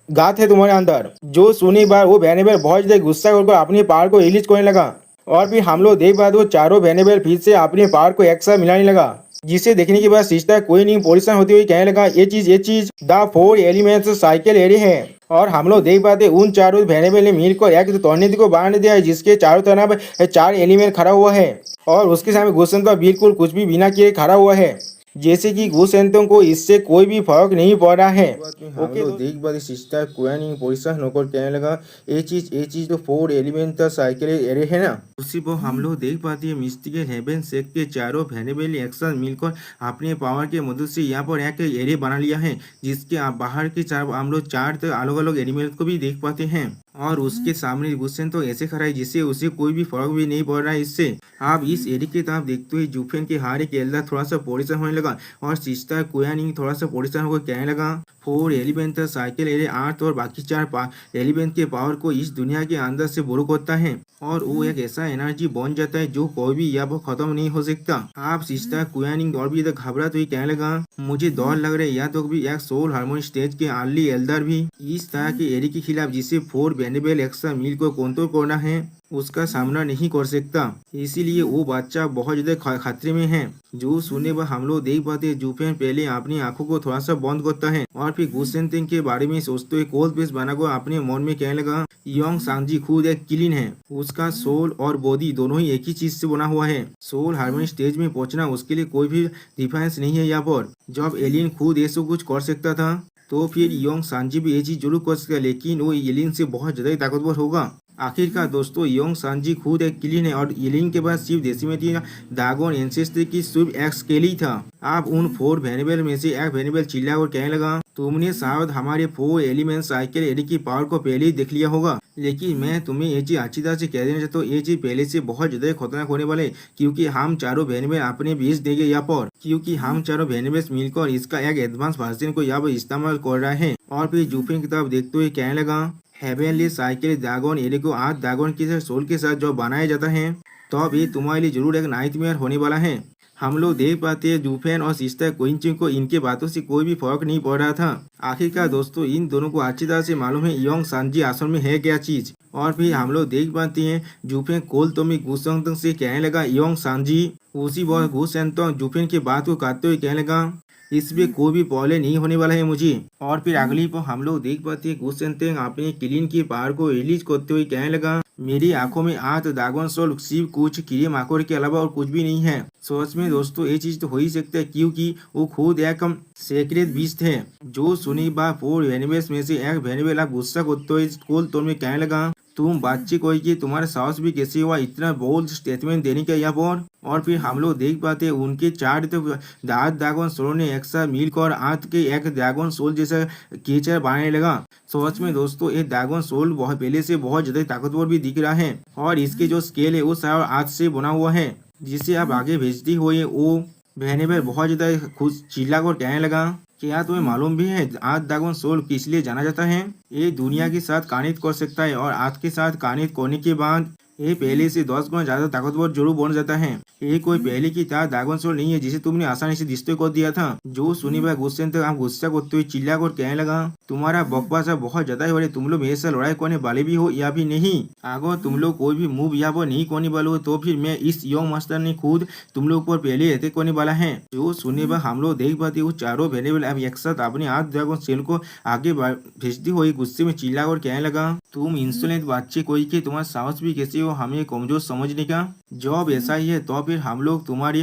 गात है तुम्हारे अंदर। जो सुनी बार वो भेनेबल बहुत ज्यादा गुस्सा करके अपनी पावर को रिलीज करने लगा। और फिर हम लोग देख बाद वो चारों भेनेबल फिर से अपनी पावर को एक साथ मिलाने लगा, जिसे देखने के बाद सिस्टर कोई नहीं परेशान होती हुई कहने लगा, ये चीज द 4 एलिमेंट्स साइकिल एरे है। और हम लोग देख पाते उन चारों भेनेबल ने मिलकर एक टॉर्नेडो को बांध दिया है, जिसके चारों तरफ 4 एलिमेंट खड़ा हुआ है और उसके सामने गुस्सेन तो बिल्कुल कुछ भी बिना किए खड़ा हुआ है, जैसे कि गुस्सेंतों को इससे कोई भी फर्क नहीं पड़ रहा है। ओके तो देख बात सिस्टर कोई परेशान होकर कहने लगा, ये चीज तो 4 एलिमेंट का साइकिल एरे है ना। उसी पर हम लोग देख पाते हैं मिस्टिकल हेवन सेक्ट के चारों भेनेबल एक साथ मिलकर अपने पावर के मदद से यहाँ पर एक एरे बना लिया है, जिसके बाहर के हम लोग 4 अलग अलग एलिमेंट को भी देख पाते हैं। और उसके सामने गुस्सेन तो ऐसे खड़ा है जिससे उसे कोई भी फर्क भी नहीं पड़ रहा है इससे। आप इस एरिया की तरफ देखते हुए जुफेन के हारे के एल्डर थोड़ा सा परेशान होने लगा और सिस्टर कोयानिंग थोड़ा सा परेशान होकर कहने लगा, 4 एलिमेंट साइकिल एरे 8 और बाकी 4 एलिमेंट के पावर को इस दुनिया के अंदर से बोरो करता है और वो एक ऐसा एनर्जी बन जाता है जो कोई भी यहाँ पर खत्म नहीं हो सकता। आप सिस्टर कोयानिंग और भी इधर घबराते हुए कहने लगा, मुझे डर लग रहा है या तो भी एक सोल हार्मोनी स्टेज के अर्ली एल्डर भी इस तरह के एरिया के खिलाफ जिसे 4 भेनेबल एक्स्ट्रा मिल को कंट्रोल करना है उसका सामना नहीं कर सकता, इसीलिए वो बच्चा बहुत ज्यादा खतरे में है। जो सुने पर हम लोग देख पाते जुफेन पहले अपनी आंखों को थोड़ा सा बंद करता है और फिर गुस्सेन के बारे में सोचते हुए कोल्ड पेस्ट बनाकर अपने मन में कहने लगा, योंग सांजी खुद एक किलिन है, उसका सोल और बॉडी दोनों ही एक ही चीज से बना हुआ है। सोल हार्मोनी स्टेज में पहुंचना उसके लिए कोई भी डिफरेंस नहीं है यहाँ पर। जब एलियन खुद ऐसा कुछ कर सकता था तो फिर योंग सांजी भी ये चीज जरूर कर सकता है, लेकिन वो एलियन से बहुत ज्यादा ताकतवर होगा। आखिरकार दोस्तों योंग सांजी खुद एक क्लीन है और इलिंग के बाद सिर्फ डेसिमेटी दागोन एंसेस्ट्री की सिर्फ एक स्केल ही था। अब उन 4 वेरिएबल में से एक वेरिएबल चिल्ला और कहने लगा, तुमने शायद हमारे 4 एलिमेंट साइकिल एडी की पावर को पहले ही देख लिया होगा, लेकिन मैं तुम्हें ये चीज अच्छी तरह से कह देना चाहता हूँ, ये चीज पहले से बहुत ज्यादा खतरनाक होने वाले, क्योंकि हम चारों वेरिएबल अपने बीच देंगे यहाँ पर, क्योंकि हम चारों वेरिएबल्स मिलकर इसका एक एडवांस वर्जन को यहाँ पर इस्तेमाल कर रहे हैं। और फिर जूफिन की तरफ देखते हुए कहने लगा, हेवेनली साइकिल ड्रैगन एडी को 8 ड्रैगन के सोल के साथ जो बनाया जाता है, तो अब ये तुम्हारे लिए जरूर एक नाइटमेयर होने वाला है। हम लोग देख पाते हैं जूफेन और सिस्टर क्विंची को इनके बातों से कोई भी फर्क नहीं पड़ रहा था। आखिरकार दोस्तों इन दोनों को अच्छी तरह से मालूम है योंग सांजी असल में है क्या चीज। और फिर हम लोग देख पाते हैं जूफेन कोल तोमी गुसंग से कहने लगा, योंग सांजी उसी वक्त गुसेंतों जूफेन की बात को काटते हुए कहने लगा, इसमें कोई भी प्रॉब्लम नहीं होने वाला है मुझे। और फिर अगली पर हम लोग देख पाते हैं गुसेंतेंग अपने क्लीन की पावर को रिलीज करते हुए कहने लगा, मेरी आंखों में 8 ड्रैगन सोल सिर्फ कुछ कीड़े मकोड़े के अलावा और कुछ भी नहीं है। सोच में दोस्तों ये चीज तो हो ही सकता है, क्योंकि वो खुद एक सेक्रेट बीस्ट है जो सुनी बा 4 वेरिएबल्स में से एक वेरिएबल। आप गुस्सा करते हुए कोल तो में कहने लगा, तुम बच्चे कोई कि तुम्हारा साहस भी कैसे हुआ इतना बोल्ड स्टेटमेंट देने का यहाँ पर। और फिर हम लोग देख पाते हैं उनके 4 ड्रैगन सोल ने एक साथ मिलकर आंत के एक ड्रैगन सोल जैसा क्रिएचर बनाने लगा। सच में दोस्तों ये ड्रैगन सोल बहुत पहले से बहुत ज्यादा ताकतवर भी दिख रहा है, और इसके जो स्केल है वो सारा आंत से बना हुआ है, जिसे आप आगे भेजती हुए वो वेरिएबल बहुत ज्यादा खुश चिल्ला कर कहने लगा, क्या तुम्हें मालूम भी है आज ड्रैगन सोल किस लिए जाना जाता है? ये दुनिया के साथ कानित कर सकता है, और आज के साथ कानित करने के बाद ये पहले से 10 गुना ज्यादा ताकतवर जरूर बन जाता है। ये कोई पहले की तरह ड्रैगन सोल नहीं है जिसे तुमने आसानी से डिस्ट्रॉय कर दिया था। जो सुनी भाई गुस्से तक आप गुस्सा करते हुए चिल्ला कर कहने लगा, तुम्हारा बकवास बहुत ज्यादा है, तुम लोग मेरे से लड़ाई करने वाले भी हो या भी नहीं। अगर तुम लोग कोई भी मूव या नहीं करने वाले हो तो फिर मैं इस योंग मास्टर ने खुद तुम लोग पर पहले अटैक करने वाला है। जो सुने भाई हम लोग देख पाते वो चारों वेरिएबल अब एक साथ अपने 8 ड्रैगन सेल को आगे भेजती हुई गुस्से में चिल्ला कर कहने लगा, तुम इंसोलेंट बच्चे कोई के तुम्हारा साहस भी कैसे हो हमें कमजोर समझने का? जब ऐसा ही है तो फिर हम लोग तुम्हारी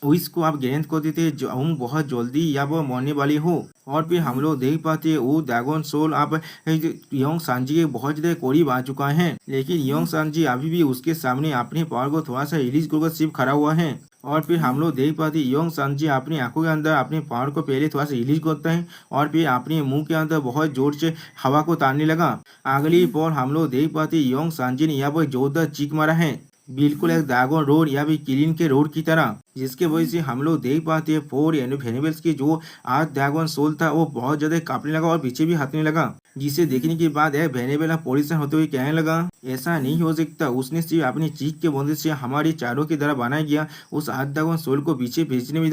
विश को आप गारंट कर देते जो हम बहुत जल्दी या वो मरने वाली हो। और फिर हम लोग देख पाते हैं वो ड्रैगन सोल आप योंग सांजी के बहुत ज्यादा करीब आ चुका है, लेकिन योंग सांजी अभी भी उसके सामने अपने पावर को थोड़ा सा रिलीज कर सिर्फ खड़ा हुआ है। और फिर हम लोग देख पाते योंग सांजी अपनी आंखों के अंदर अपने पावर को पहले थोड़ा सा रिलीज करता है, और फिर अपने मुंह के अंदर बहुत जोर से हवा को तानने लगा। अगली पर हम लोग देख पाते योंग सांजी ने यहाँ पर जोरदार चीख मारा है, बिल्कुल एक ड्रैगन रोड या फिर किलिन के रोड की तरह, जिसके वजह से हम लोग देख पाते हैं 4 वेरिएबल्स की जो आज ड्रैगन सोल था वो बहुत ज्यादा कांपने लगा और पीछे भी हटने लगा, जिसे देखने के बाद एक वेरिएबल परेशान होते हुए कहने लगा, ऐसा नहीं हो सकता, उसने सिर्फ अपनी चीख के मदद से हमारे चारों की तरह बनाया गया उस आज ड्रैगन सोल को पीछे भेजने में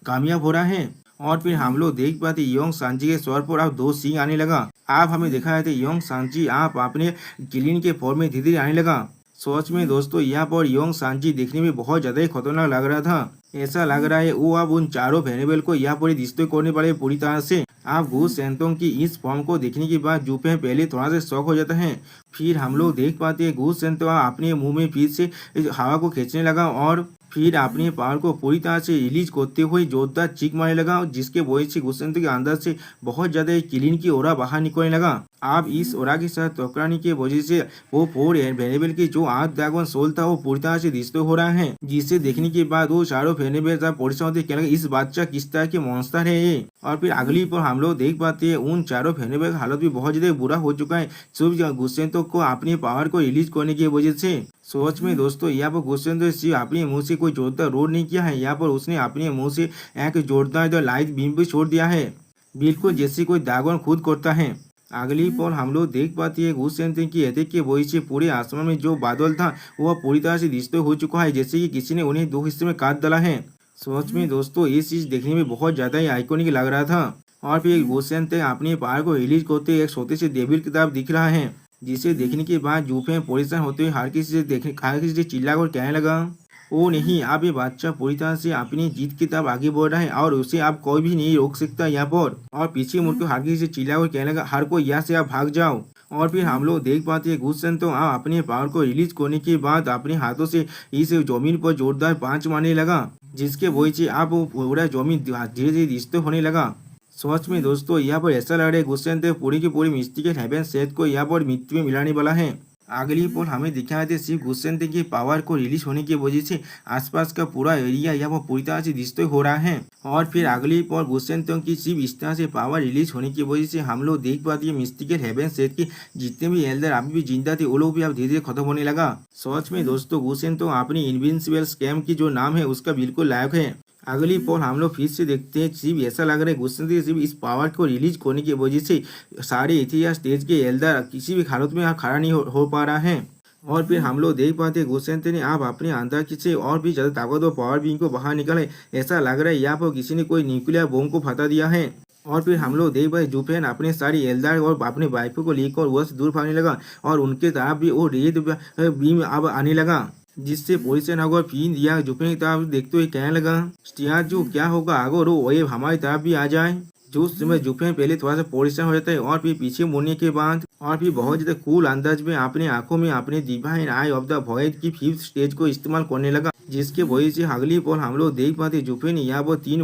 कामयाब हो रहा है। और फिर हम लोग देख पाते योंग सांजी के स्वर पर अब 2 सिंह आने लगा। आप हमें दिखा रहे थे योंग सांजी आप अपने किलिन के फॉर्म में धीरे धीरे आने लगा। सोच में दोस्तों यहाँ पर योंग सांजी देखने में बहुत ज्यादा ही खतरनाक लग रहा था। ऐसा लग रहा है वो अब उन चारों वेरिएबल को यहाँ पर डिस्ट्रॉय करने वाले पूरी तरह से। आप गुस सेंतोंग की इस फॉर्म को देखने के बाद जूफे पहले थोड़ा सा शौक हो जाता है। फिर हम लोग देख पाते हैं गुस सेंतोंग अपने मुंह में फिर से हवा को खींचने लगा और फिर अपने पावर को पूरी तरह से रिलीज करते हुए जोरदार चीख मारने लगा, जिसके वजह से गुस्सेंत के अंदर से बहुत ज्यादा क्लीन की ओरा बाहर निकलने लगा। आप इस ओरा के साथ टकराने की वजह से वो 4 वेरिएबल की जो 8 ड्रैगन सोल था वो पूरी तरह से डिस्ट्रॉय हो रहा है, जिसे देखने के बाद वो चारों वेरिएबल परेशान होते कहने लगे, इस बच्चा किस तरह के मॉन्स्टर है ये। और फिर अगली पर हम लोग देख पाते हैं उन चारों वेरिएबल का हालत भी बहुत ज्यादा बुरा हो चुका है, सिर्फ गुस्सेंतों को अपनी पावर को रिलीज करने की वजह से। सोच में दोस्तों यहाँ पर गुस्सेंतो सिर्फ अपने मुंह से कोई जोरदार रोड नहीं किया है, यहाँ पर उसने अपने मुंह से एक जोरदार लाइट बीम भी छोड़ दिया है, बिल्कुल जैसे कोई ड्रैगन खुद करता है। अगली पर हम लोग देख पाते हैं गुस्सेंतो की अटैक के वजह से पूरे आसमान में जो बादल था वह पूरी तरह से डिस्ट्रॉय हो चुका है, जैसे कि किसी ने उन्हें 2 हिस्से में काट डाला है। सोच में दोस्तों ये चीज देखने में बहुत ज्यादा ही आइकॉनिक लग रहा था। और फिर गुस्सेंतो अपने पावर को रिलीज करते एक छोटे से डेविल की तरफ दिख रहा है, जिसे देखने के बाद जूफे परेशान होते हुए हर किसी से चिल्ला कर कहने लगा, ओ नहीं, अब ये बच्चा पूरी तरह से अपनी जीत की तरफ आगे बढ़ रहा है और उसे अब कोई भी नहीं रोक सकता यहाँ पर। और पीछे मुड़कर हर किसी से चिल्ला कर कहने लगा, हर कोई यहाँ से आप भाग जाओ। और फिर हम लोग देख पाते हैं गुस्सेंतो अपने पावर को रिलीज करने के बाद अपने हाथों से इस जमीन पर जोरदार पांच मारने लगा, जिसके वजह से अब पूरा जमीन धीरे धीरे डिस्ट्रॉय होने लगा। सच में दोस्तों यहाँ पर ऐसा लग रहा है गुस्सेंत पूरी की पूरी मिस्टिकल हेवन सेट को यहाँ पर मृत्यु में मिलाने वाला है। अगली पोल हमें दिखा थे सिर्फ गुस्सेंत की पावर को रिलीज होने की वजह से आसपास का पूरा एरिया यहाँ पर पूरी तरह से डिस्ट्रॉय हो रहा है। और फिर अगली पोल गुस्सेंतों की सिर्फ इस तरह से पावर रिलीज होने की वजह से हम लोग देख पाते हैं मिस्टिकल हेवन सेट की जितने भी एल्डर अभी भी जिंदा थे वो लोग भी अब धीरे धीरे खत्म होने लगा। सच में दोस्तों गुस्सेंतों अपनी इनविंसिबल स्कैम की जो नाम है उसका बिल्कुल लायक है। अगली पोल हम लोग फिर से देखते हैं सिर्फ ऐसा लग रहा है गुस्सेंत सिर्फ इस पावर को रिलीज होने की वजह से सारे इतिहास स्टेज के एल्डर किसी भी हालत में खड़ा नहीं हो पा रहा है। और फिर हम लोग देख पाते हैं गुस्सेंत ने आप अपने अंदर से और भी ज्यादा ताकतवर पावर बीम को बाहर निकाले। ऐसा लग रहा है यहाँ पर किसी ने कोई न्यूक्लियर बम को फटा दिया है। और फिर हम लोग देख पाए जुफेन अपने सारी एल्डर और अपने वाइफों को लेकर वह से दूर भागने लगा और उनके तरफ भी वो रेड बीम अब आने लगा जिससे पोजिशन अगर फिर दिया जुफेन की तरफ देखते हुए कहने लगा स्टियार जो क्या होगा अगर वो वेव हमारी तरफ भी आ जाए। जो समय जुफेन पहले थोड़ा सा पोजिशन हो जाता है और फिर पीछे मुड़ने के बाद और फिर बहुत ज्यादा कूल अंदाज में अपने आंखों में अपने divine I of the void की 5th स्टेज को इस्तेमाल करने लगा जिसके वजह से अगली पोल हम लोग देख पाते जुफेन यहाँ पर 3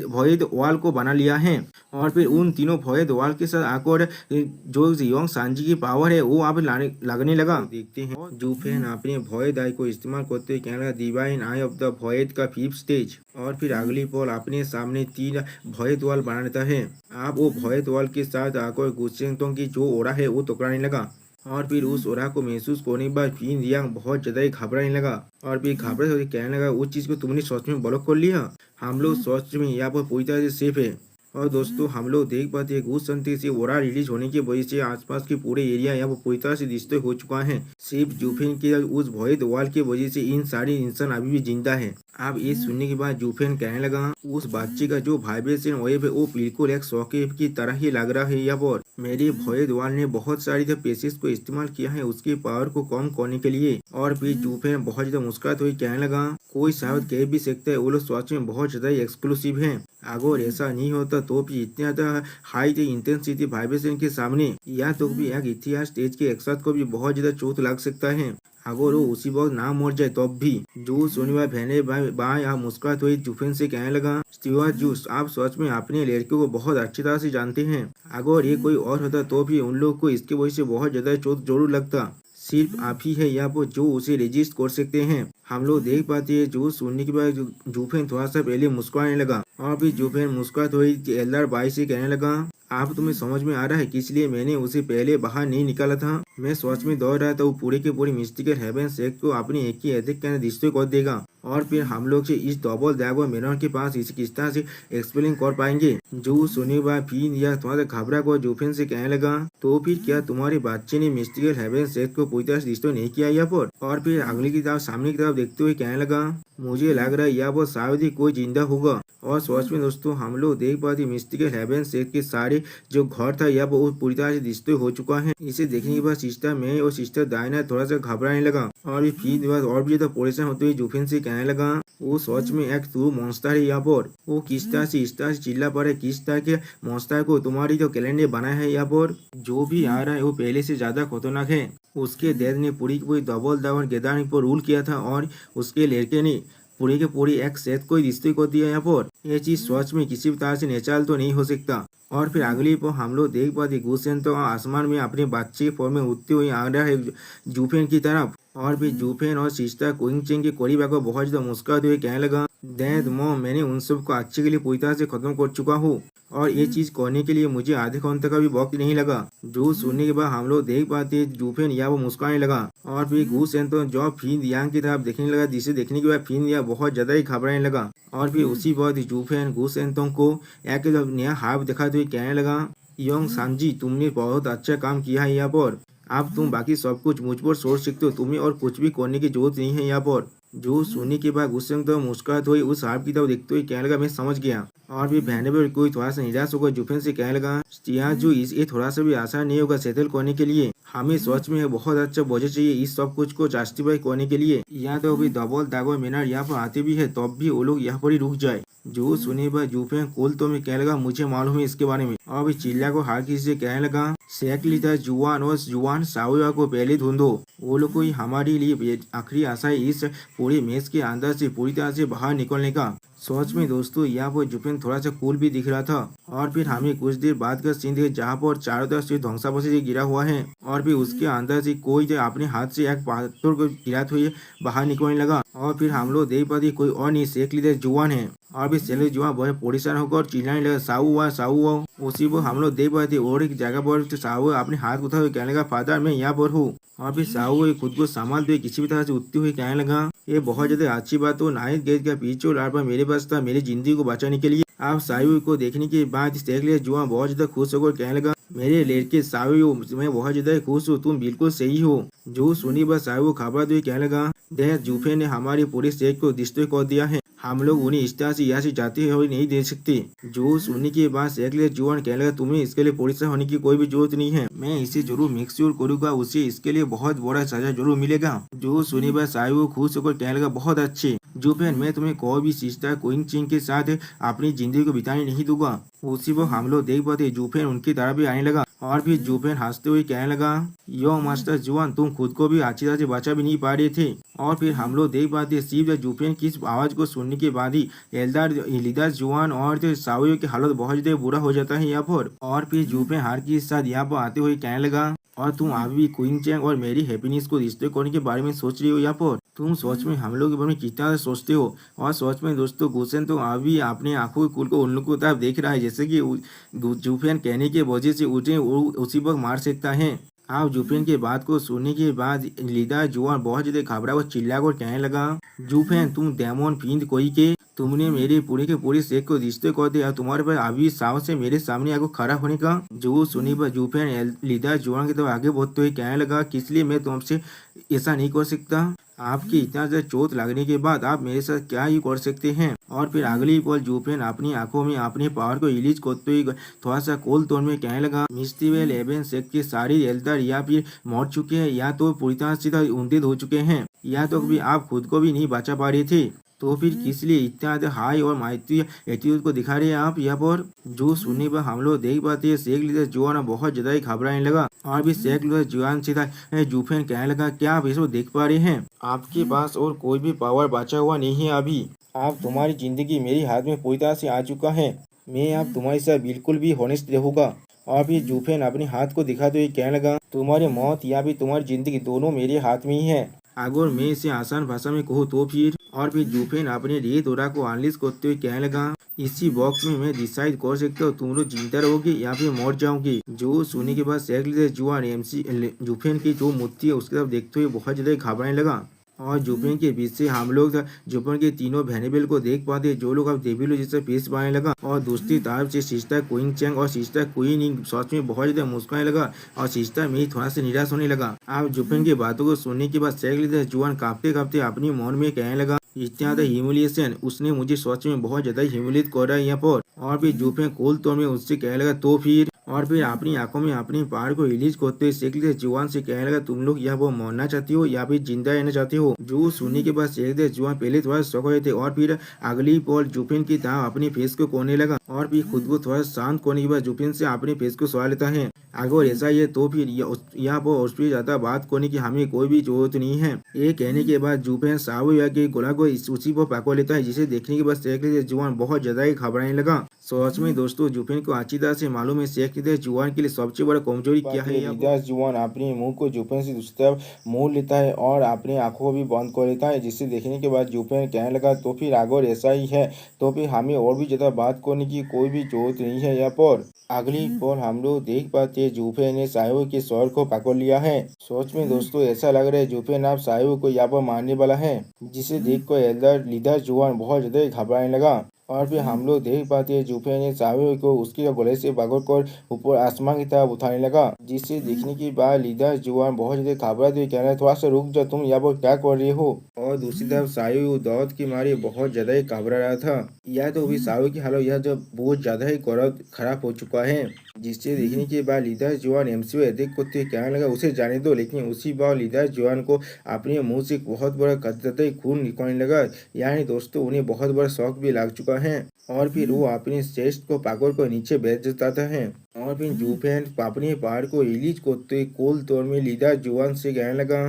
वॉइड वॉल को बना लिया है। और फिर उन तीनों वॉइड वॉल के साथ आकर जो योंग सांजी की पावर है वो आप लगने लगा। देखते हैं जुफेन अपने वॉइड आई को इस्तेमाल करते हुए कहने लगा divine I of the void का 5th स्टेज। और फिर अगली पोल अपने सामने 3 वॉइड वॉल बना लेता है। आप वो वॉइड वॉल के साथ आकर गुस्सेंतों की जो ओरा है वो टकराने लगा। और फिर उस ओरा को महसूस करने के बाद फिन रियांग बहुत ज्यादा घबराने लगा और फिर घबराते हुए कहने लगा उस चीज को तुमने सच में ब्लॉक कर लिया। हम लोग सच में यहाँ पर पूरी तरह से सेफ है। और दोस्तों हम लोग देख पाते हैं गुस्सेंत से ओरा रिलीज होने की वजह से आसपास के पूरे एरिया यहाँ पर पूरी तरह से डिस्ट्रॉय हो चुका है। सिर्फ जुफेन के उस वॉइड वॉल की वजह से इन सारे इंसान अभी भी जिंदा है। अब ये सुनने के बाद जुफेन कहने लगा उस बच्चे का जो वाइब्रेशन वेव है वो बिल्कुल एक सॉकेट की तरह ही लग रहा है। यहाँ पर मेरे वॉइड वॉल ने बहुत सारी पेसेज को इस्तेमाल किया है उसकी पावर को कम करने के लिए। और फिर जुफेन बहुत ज्यादा मुस्कुराते हुए कहने लगा कोई शायद कह भी सकता है वो लोग सच में बहुत ज्यादा एक्सक्लूसिव है। अगर ऐसा नहीं होता तो भी इतना ज्यादा हाई इंटेंसिटी वाइब्रेशन के सामने या तो भी एक इतिहास स्टेज के एक को भी बहुत ज्यादा चोट लग सकता है अगर वो उसी वक्त ना मर जाए तब भी। जूस शनिवार भैने बाएं आप मुस्कुराते हुए जुफेन से कहने लगा स्टीवर्ट जूस आप सच में अपने लड़के को बहुत अच्छी तरह से जानते हैं। अगर ये कोई और होता तो भी उन लोग को इसकी वजह से बहुत ज्यादा चोट जरूर लगता। सिर्फ आप ही है यहाँ पर जो उसे रजिस्ट कर सकते हैं। हम लोग देख पाते हैं जो सुनने के बाद जुफेन थोड़ा सा पहले मुस्कुराने लगा और फिर जुफेन मुस्कुराते हुए एल्डर भाई से कहने लगा आप तुम्हें समझ में आ रहा है किस लिए मैंने उसे पहले बाहर नहीं निकाला था। मैं सच में दौड़ रहा था वो पूरे के पूरे मिस्टिकल हेवन सेट को अपनी एक ही अटैक के डिस्ट्रॉय कर देगा। और फिर हम लोग से इस डबल ड्रैगन मेनर के पास इसे किस तरह से एक्सप्लेन कर पाएंगे। जो सुनने बाद फिर या थोड़ा सा घबरा कर जुफेन से कहने लगा तो फिर क्या तुम्हारे बच्चे ने मिस्टिकल हेवन सेट को पूरी तरह से डिस्ट्रॉय नहीं किया यहाँ पर। और फिर अगली की तरफ सामने की तरफ देखते हुए कहने लगा मुझे लग रहा है यहाँ पर शायद ही कोई जिंदा होगा। और सच में दोस्तों हम लोग देख पाते मिस्टिकल हेवन सेट के सारे जो घर था यहाँ पर वो पूरी तरह से डिस्ट्रॉय हो चुका है। इसे देखने के बाद सिस्टर में और सिस्टर डायना थोड़ा सा घबराने लगा और फिर और भी ज्यादा परेशान होते हुए जुफेन से कहने लगा वो सच में एक ट्रू मॉन्स्टर है यहाँ पर। वो किस तरह से इस तरह से चिल्ला पड़े किस तरह के मॉन्स्टर को तुम्हारी जो कैलेंडर बनाया है यहाँ पर जो भी आ रहा है वो पहले से ज्यादा खतरनाक है। उसके डैड ने पूरी की पूरी डबल दावन केदारनाथ पर रूल किया था और उसके लड़के ने पूरी के पूरी एक सेट को डिस्ट्रॉय कर दिया यहाँ पर। ये चीज सच में किसी भी तरह से नेचुरल तो नहीं हो सकता। और फिर अगली पर हम लोग देख पाते गुस्सेंत तो आसमान में अपने बच्चे के फॉर्म में उठते हुए आ रहा है जुफेन की तरफ। और फिर जुफेन और सिस्टर कोइंग चेंग के करीब आकर बहुत ज्यादा मुस्कुराते हुए कहने लगा डैड मॉम मैंने उन सब को अच्छे के लिए पूरी तरह से खत्म कर चुका हूँ और ये चीज करने के लिए मुझे आधे घंटे का भी वक्त नहीं लगा। जो सुनने के बाद हम लोग देख पाते जुफेन यहाँ वो मुस्कुराने लगा और फिर गुस्सेंत तो जो फिन रियांग की तरफ देखने लगा जिसे देखने के बाद फिन रियांग बहुत ज्यादा ही घबराने लगा। और फिर उसी वक्त जुफेन गुस्सेंतों को एक नया हाथ दिखाते हुए कहने लगा योंग सांजी तुमने बहुत अच्छा काम किया है यहाँ पर। अब तुम बाकी सब कुछ मुझ पर छोड़ सकते हो तुम्हें और कुछ भी करने की जरूरत नहीं है यहाँ पर। जो सुनने के बाद गुस्सेंत तो मुस्कुराते हुए उस हाथ की तरफ देखते हुए कहने लगा मैं समझ गया। और भी बहने पर कोई थोड़ा सा निराश होकर जुफेन से कहने लगा यहाँ जो ये थोड़ा सा भी आसान नहीं होगा सेटल करने के लिए। हमें सच में बहुत अच्छा बजट चाहिए इस सब कुछ को जस्टिफाई करने के लिए। यहाँ तो अभी डबल दागो मेनर यहाँ पर आते भी है तब भी वो लोग यहाँ पर ही रुक जाए। जो सुने पर जुफेन कोल तो में कहने लगा मुझे मालूम है इसके बारे में। और अभी चिल्ला को हार किसी से कहने लगा शेख लीडर जुआन और जुआन साहुआ को पहले ढूंढो। वो लोग कोई हमारे लिए आखिरी आशा है इस पूरे मैच के अंदर से पूरी तरह से बाहर निकलने का। सच में दोस्तों यहाँ पर जुपेन थोड़ा सा कूल भी दिख रहा था। और फिर हमें कुछ देर बाद का सीन देखे जहाँ पर चारों तरफ से ध्वंसावशेष गिरा हुआ है और फिर उसके अंदर से कोई जो अपने हाथ से एक पत्थर को गिराते हुए बाहर निकलने लगा। और फिर हम लोग देख पाते कोई और नहीं शेख लीडर जुआन है। और भी सेल जुआ बहुत परेशान होकर चिल्लाने लगा साहू हुआ साहू हुआ। उसी पर हम लोग देख पाते और एक जगह पर तो साहू अपने हाथ उठा हुए कहने लगा फादर मैं यहाँ पर हूँ। और फिर साहू खुद को संभालते हुए किसी भी तरह से उठते हुए कहने लगा ये बहुत ज्यादा अच्छी बात हो नाइट गेट का पीछे और पर मेरे पास था मेरी जिंदगी को बचाने के लिए। आप साहू को देखने के बाद शेख लीडर जुआ बहुत ज्यादा खुश होकर कहने लगा मेरे लड़के साहू मैं बहुत ज्यादा खुश हूँ तुम बिल्कुल सही हो। जो सुनी बस साहू खबर हुई कहने लगा देख जूफे ने हमारी पूरी शेख को डिस्ट्रॉय कर दिया है हम लोग उन्हें इस तरह से यहाँ से जाते हुए नहीं दे सकते। जो सुनने के बाद शेख लीडर जुआन कहने लगा तुम्हें इसके लिए परेशान होने की कोई भी जरूरत नहीं है मैं इसे जरूर मेक श्योर करूंगा उसे इसके लिए बहुत बड़ा सजा जरूर मिलेगा। जो सुनी बात साहू खुश होकर कहने लगा बहुत अच्छे जुफेन मैं तुम्हें कोई भी सिस्टर क्वीन चिंग के साथ अपनी जिंदगी को बिताने नहीं दूंगा। उसी पर हम लोग देख पाते जुफेन उनकी तरफ भी आने लगा और फिर जुफेन हंसते हुए कहने लगा यो मास्टर जुआन तुम खुद को भी अच्छी तरह से बचा भी नहीं पा रहे थे। और फिर हम लोग देख पाते सिर्फ जुफेन की आवाज को सुनने के बाद ही एल्दार लीडर जुआन और सावयो की हालत बहुत ज्यादा बुरा हो जाता है यहाँ पर। और फिर जुफेन हार के साथ यहाँ पर आते हुए कहने लगा और तुम अभी भी क्वीन चैंग और मेरी हैप्पीनेस को रिश्ते करने के बारे में सोच रही हो यहाँ पर तुम सोच में हम लोग के बारे में कितना सोचते हो। और सोच में दोस्तों गुलशन तो अभी अपने आंखों के कुल को उन लोग को तरफ देख रहा है जैसे कि जुफेन कहने के वजह से उसे उसी वक्त मार सकता है। आप जुफेन के बात को सुनने के बाद लीडर जुआन बहुत ज्यादा घबरा और चिल्ला कर कहने लगा जुफेन तुम डेमोन फिंद कोई के तुमने मेरे पूरे के पूरे शेख को रिश्ते कर दिया तुम्हारे पास अभी साहस है मेरे सामने आगे खड़ा होने का। जो सुनी पर जुफेन लीडर जुआन की तरफ आगे बढ़ते हुए कहने लगा किस लिए मैं तुमसे ऐसा नहीं कर सकता आपकी इतना ज्यादा चोट लगने के बाद आप मेरे साथ क्या ही कर सकते हैं। और फिर अगली पल जुफेन अपनी आंखों में अपने पावर को रिलीज करते हुए थोड़ा सा कोल टोन में कहने लगा मिस्टीवेल एवेन शेख के सारे एल्डर या फिर मर चुके हैं या तो पूरी तरह से उन्नत हो चुके हैं या तो भी आप खुद को भी नहीं बचा पा रहे थे तो फिर किस लिए इतना हाई और माइटी एटीट्यूड को दिखा रहे हैं आप यहाँ पर। जो सुनने पर हम लोग देख पाते हैं शेख लीडर जुआन बहुत ज्यादा ही घबराने लगा और भी शेख लीडर जुआन से जुफेन कहने लगा क्या आप इसको देख पा रहे हैं आपके पास और कोई भी पावर बचा हुआ नहीं है अभी आप तुम्हारी जिंदगी मेरी हाथ में पूरी तरह से आ चुका है मैं अब तुम्हारे साथ बिल्कुल भी हॉनेस्ट रहूंगा। और फिर जुफेन अपने हाथ को दिखाते हुए कहने लगा तुम्हारी मौत या फिर तुम्हारी जिंदगी दोनों मेरे हाथ में ही है अगर मैं इसे आसान भाषा में कहूँ तो फिर। और फिर जुफेन अपने रे दौरा को अनलिस्ट करते हुए कहने लगा इसी बॉक्स में मैं डिसाइड कर सकता हूँ तुम लोग जिंदा रहोगे या फिर मर जाओगे। जो सुनने के बाद शेख लीडर जुआन एमसी जुफेन की जो मूर्ति है उसकी तरफ देखते हुए बहुत ज्यादा घबराने लगा। और जुफेन के बीच से हम लोग जुफेन के तीनों वेनेबल को देख पाते जो लोग अब डेविल जैसे फेस बनाने लगा। और दूसरी तरफ से सिस्टर क्वीन चैंग और सिस्टर क्वीन सच में बहुत ज्यादा मुस्कुराने लगा और सिस्टर में थोड़ा सा निराश होने लगा। आप जुफेन की बातों को सुनने के बाद शेख लीडर जुआन कांपते कांपते अपनी मन में कहने लगा इतना ज्यादा ह्यूमिलिएशन उसने मुझे सच में बहुत ज्यादा ह्यूमिलेट कर रहा है यहाँ पर। और फिर जुफेन कोल तो में उससे कहने लगा तो फिर। और फिर अपनी आंखों में अपनी पावर को रिलीज करते हुए शेख लीडर जुआन से कहने लगा तुम लोग यहाँ वो मरना चाहती हो या फिर जिंदा रहना चाहती हो। जो सुनने के बाद शेख लीडर जुआन पहले थोड़ा शौक हुए थे और फिर अगली पल जुफेन की तरह अपने फेस को कोने लगा और फिर खुद को थोड़ा शांत करने के बाद जुफेन से अपने फेस को सवाल लेता है अगर ऐसा ही है तो फिर यहाँ पर उस पर ज्यादा बात करने की हमें कोई भी जरूरत नहीं है। ये कहने के बाद जुफेन साहू के गोला को उसी पर पकड़ लेता है जिसे देखने के बाद शेख लीडर जुआन बहुत ज्यादा ही घबराने लगा। सच में दोस्तों जुफेन को अच्छी तरह से मालूम है शेख लीडर जुआन के लिए सबसे बड़ा कमजोरी क्या है। लीडर जुआन अपने मुंह को जुफेन से दूसरी तरफ मोड़ लेता है और अपने आंखों को भी बंद कर लेता है जिसे देखने के बाद जुफेन कहने लगा तो फिर अगर ऐसा ही है तो फिर हमें और भी ज्यादा बात करने की कोई भी जरूरत नहीं है यहाँ पर। अगली पर हम लोग देख पाते जुफेन ने साहिब के सर को पकड़ लिया है। सोच में दोस्तों ऐसा लग रहा है जुफेन आप साहिब को यहाँ पर मारने वाला है जिसे देख कर एल्डर लीडर जुआन बहुत ज्यादा घबराने लगा। और फिर हम लोग देख पाते हैं जुफेन ने साहिब को उसके गले से पकड़कर ऊपर आसमान की तरफ उठाने लगा जिसे देखने के बाद लीडर जुआन बहुत ज्यादा घबरा हुए कहना थोड़ा सा रुक जाओ तुम यहाँ पर क्या कर रहे हो। और और दूसरी तरफ सायु दौद के मारे बहुत ज्यादा ही घबरा रहा था। यह तो अभी सायु की हालत यह जब बहुत ज्यादा ही खराब हो चुका है, जिससे देखने के बाद लीडर जवान एमसी अधिक को कहने लगा उसे जाने दो, लेकिन उसी बार लीडर जवान को अपने मुंह से बहुत बड़ा कतरते खून निकलने लगा। यानी दोस्तों उन्हें बहुत बड़ा शौक भी लग चुका है और फिर वो अपने चेस्ट को पकड़ कर नीचे बैठ जाता है और फिर जूफेन अपने पहाड़ को रिलीज करते कोल तौर में लीडर जवान से कहने लगा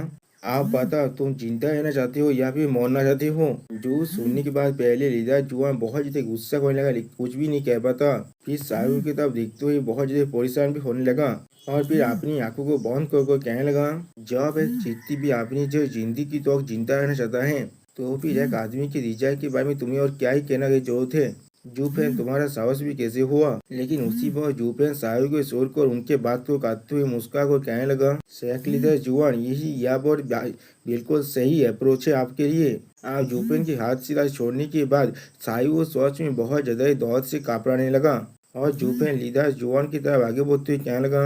आप बता तुम जिंदा रहना चाहते हो या फिर मरना चाहते हो। जो सुनने के बाद पहले लीडर जुआन बहुत ज्यादा गुस्सा करने लगा, लेकिन कुछ भी नहीं कह पाता। फिर शाहरुख की तरफ देखते हुए बहुत ज्यादा परेशान भी होने लगा और फिर अपनी आंखों को बंद कर कहने लगा जब एक चिट्ठी भी अपनी जो जिंदगी की तो जिंदा रहना चाहता है तो फिर एक आदमी की रिजाई के बारे में तुम्हें और क्या ही कहना की जरूरत है। जूफेन तुम्हारा साहस भी कैसे हुआ। लेकिन उसी पर जूफेन शाहरुख को छोड़कर उनके बात को काटते हुए मुस्कुरा कर कहने लगा शेख लीडर जुआन यही यहाँ पर बिल्कुल सही अप्रोच है आपके लिए। आप जूफेन के हाथ से छोड़ने के बाद शाहरुख सोच में बहुत ज्यादा दौड़ से कांपने लगा और जूफेन लीडर जुआन की तरफ आगे बढ़ते हुए कहने लगा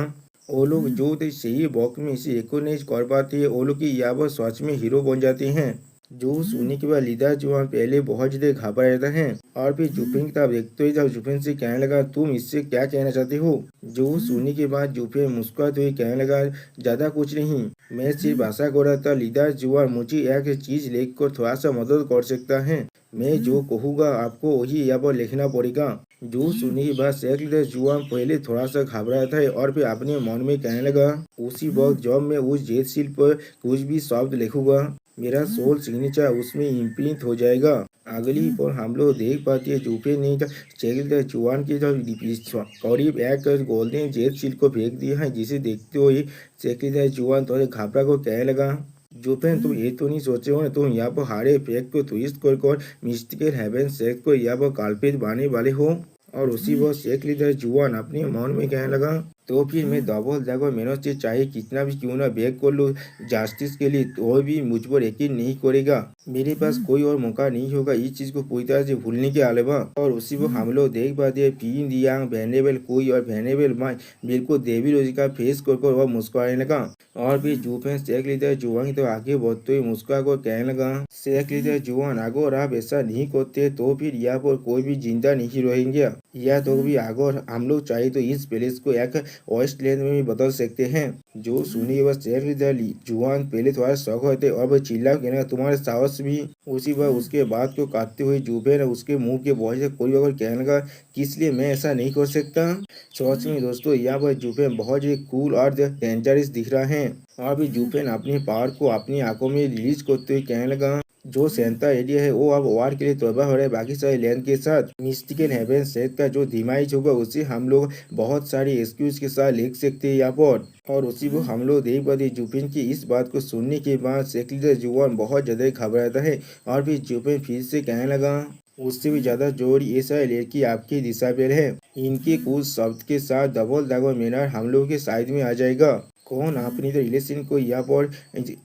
वो लोग जो सही वक्त में इसे रिकॉग्नाइज कर पाते हैं वो लोग की यहाँ पर सच में हीरो बन जाते हैं। जो सुनने के बाद लीडर जुआन पहले बहुत ज्यादा घबरा रहता है और फिर जुफेन की तरफ देखते हुए जब जुफेन से कहने लगा तुम इससे क्या कहना चाहते हो। जो सुनने के बाद जुफेन मुस्कुराते हुए कहने लगा ज्यादा कुछ नहीं, मैं सिर्फ आशा कर रहा था लीडर जुआन मुझे एक चीज लेकर थोड़ा सा मदद कर सकता है। मैं जो कहूँगा आपको वही यहाँ पर लिखना पड़ेगा। जो सुनने के बाद शेख लीडर जुआन पहले थोड़ा सा घबराया था और फिर अपने मन में कहने लगा उसी वक्त जब मैं उस जेल सील पर कुछ भी शब्द लिखूंगा मेरा सोल सिग्नेचर उसमें इम्प्रिंट हो जाएगा। अगली पर हम लोग देख पाते हैं जूफेन ने शेख जुआन के करीब एक गोल्डन जेल सील को फेंक दिया है, जिसे देखते हुए शेख जुआन थोड़े घबरा को कहने लगा जूफेन तुम ये तो नहीं सोचे हो ना तुम यहाँ पर हारे फेंक को ट्विस्ट कर मिस्टिकल हेवन शेख को यहाँ पर काल्पित बनाने वाले हो। और उसी वक्त शेख लीडर जुआन अपने मन में कहने लगा तो फिर मैं डबल ड्रैगन मेहनत से चाहे कितना भी क्यों ना बैक कर लूँ जस्टिस के लिए तो भी मुझ पर यकीन नहीं करेगा। मेरे पास कोई और मौका नहीं होगा इस चीज को पूरी तरह से भूलने के अलावा। और उसी को हम लोग देख पाते हैं पीन दियांग वेनेबल कोई और वेनेबल माई बिल्कुल देवी रोजी का फेस कर वह मुस्कुराने लगा और फिर जूफेन शेख लीडर जुआन तो आगे बढ़ते हुए मुस्कुरा कर कहने लगा शेख लीडर जुआन अगर आप ऐसा नहीं करते तो फिर यहाँ पर कोई भी जिंदा नहीं रहेंगे या तो भी अगर हम लोग चाहे तो इस पैलेस को एक वेस्टलैंड में भी बदल सकते हैं। जो सुनी बस शेख लीडर जुआन पहले थोड़ा शौक होते और वह चिल्ला कहना तुम्हारे साहस भी। उसी बार उसके बाद को काटते हुए जूफेन उसके मुंह के बहुत से कोई अगर कहने लगा किस लिए मैं ऐसा नहीं कर सकता। सच में दोस्तों यहाँ पर जूफेन बहुत ही कूल और डेंजरस दिख रहा है और भी जूफेन अपने पावर को अपनी आंखों में रिलीज करते हुए कहने लगा जो सेंटा एरिया है वो अब वार के लिए तौबा हो रहा है बाकी सारे लैंड के साथ। मिस्टिकल हेवन सेट का जो डिमाइज होगा उसे हम लोग बहुत सारी एक्सक्यूज के साथ लिख सकते हैं यहाँ पर। और उसी को हम लोग देख पाते जूफेन की इस बात को सुनने के बाद शेख लीडर जुआन बहुत ज्यादा घबराता है और फिर जूफेन फिर से कहने लगा उससे भी ज्यादा जोर ये सारी लड़की आपकी दिशा पर है। इनके कुछ शब्द के साथ डबल ड्रैगन मैनर हम लोग के साइड में आ जाएगा। कौन अपनी तो रिलेशन को यहाँ पर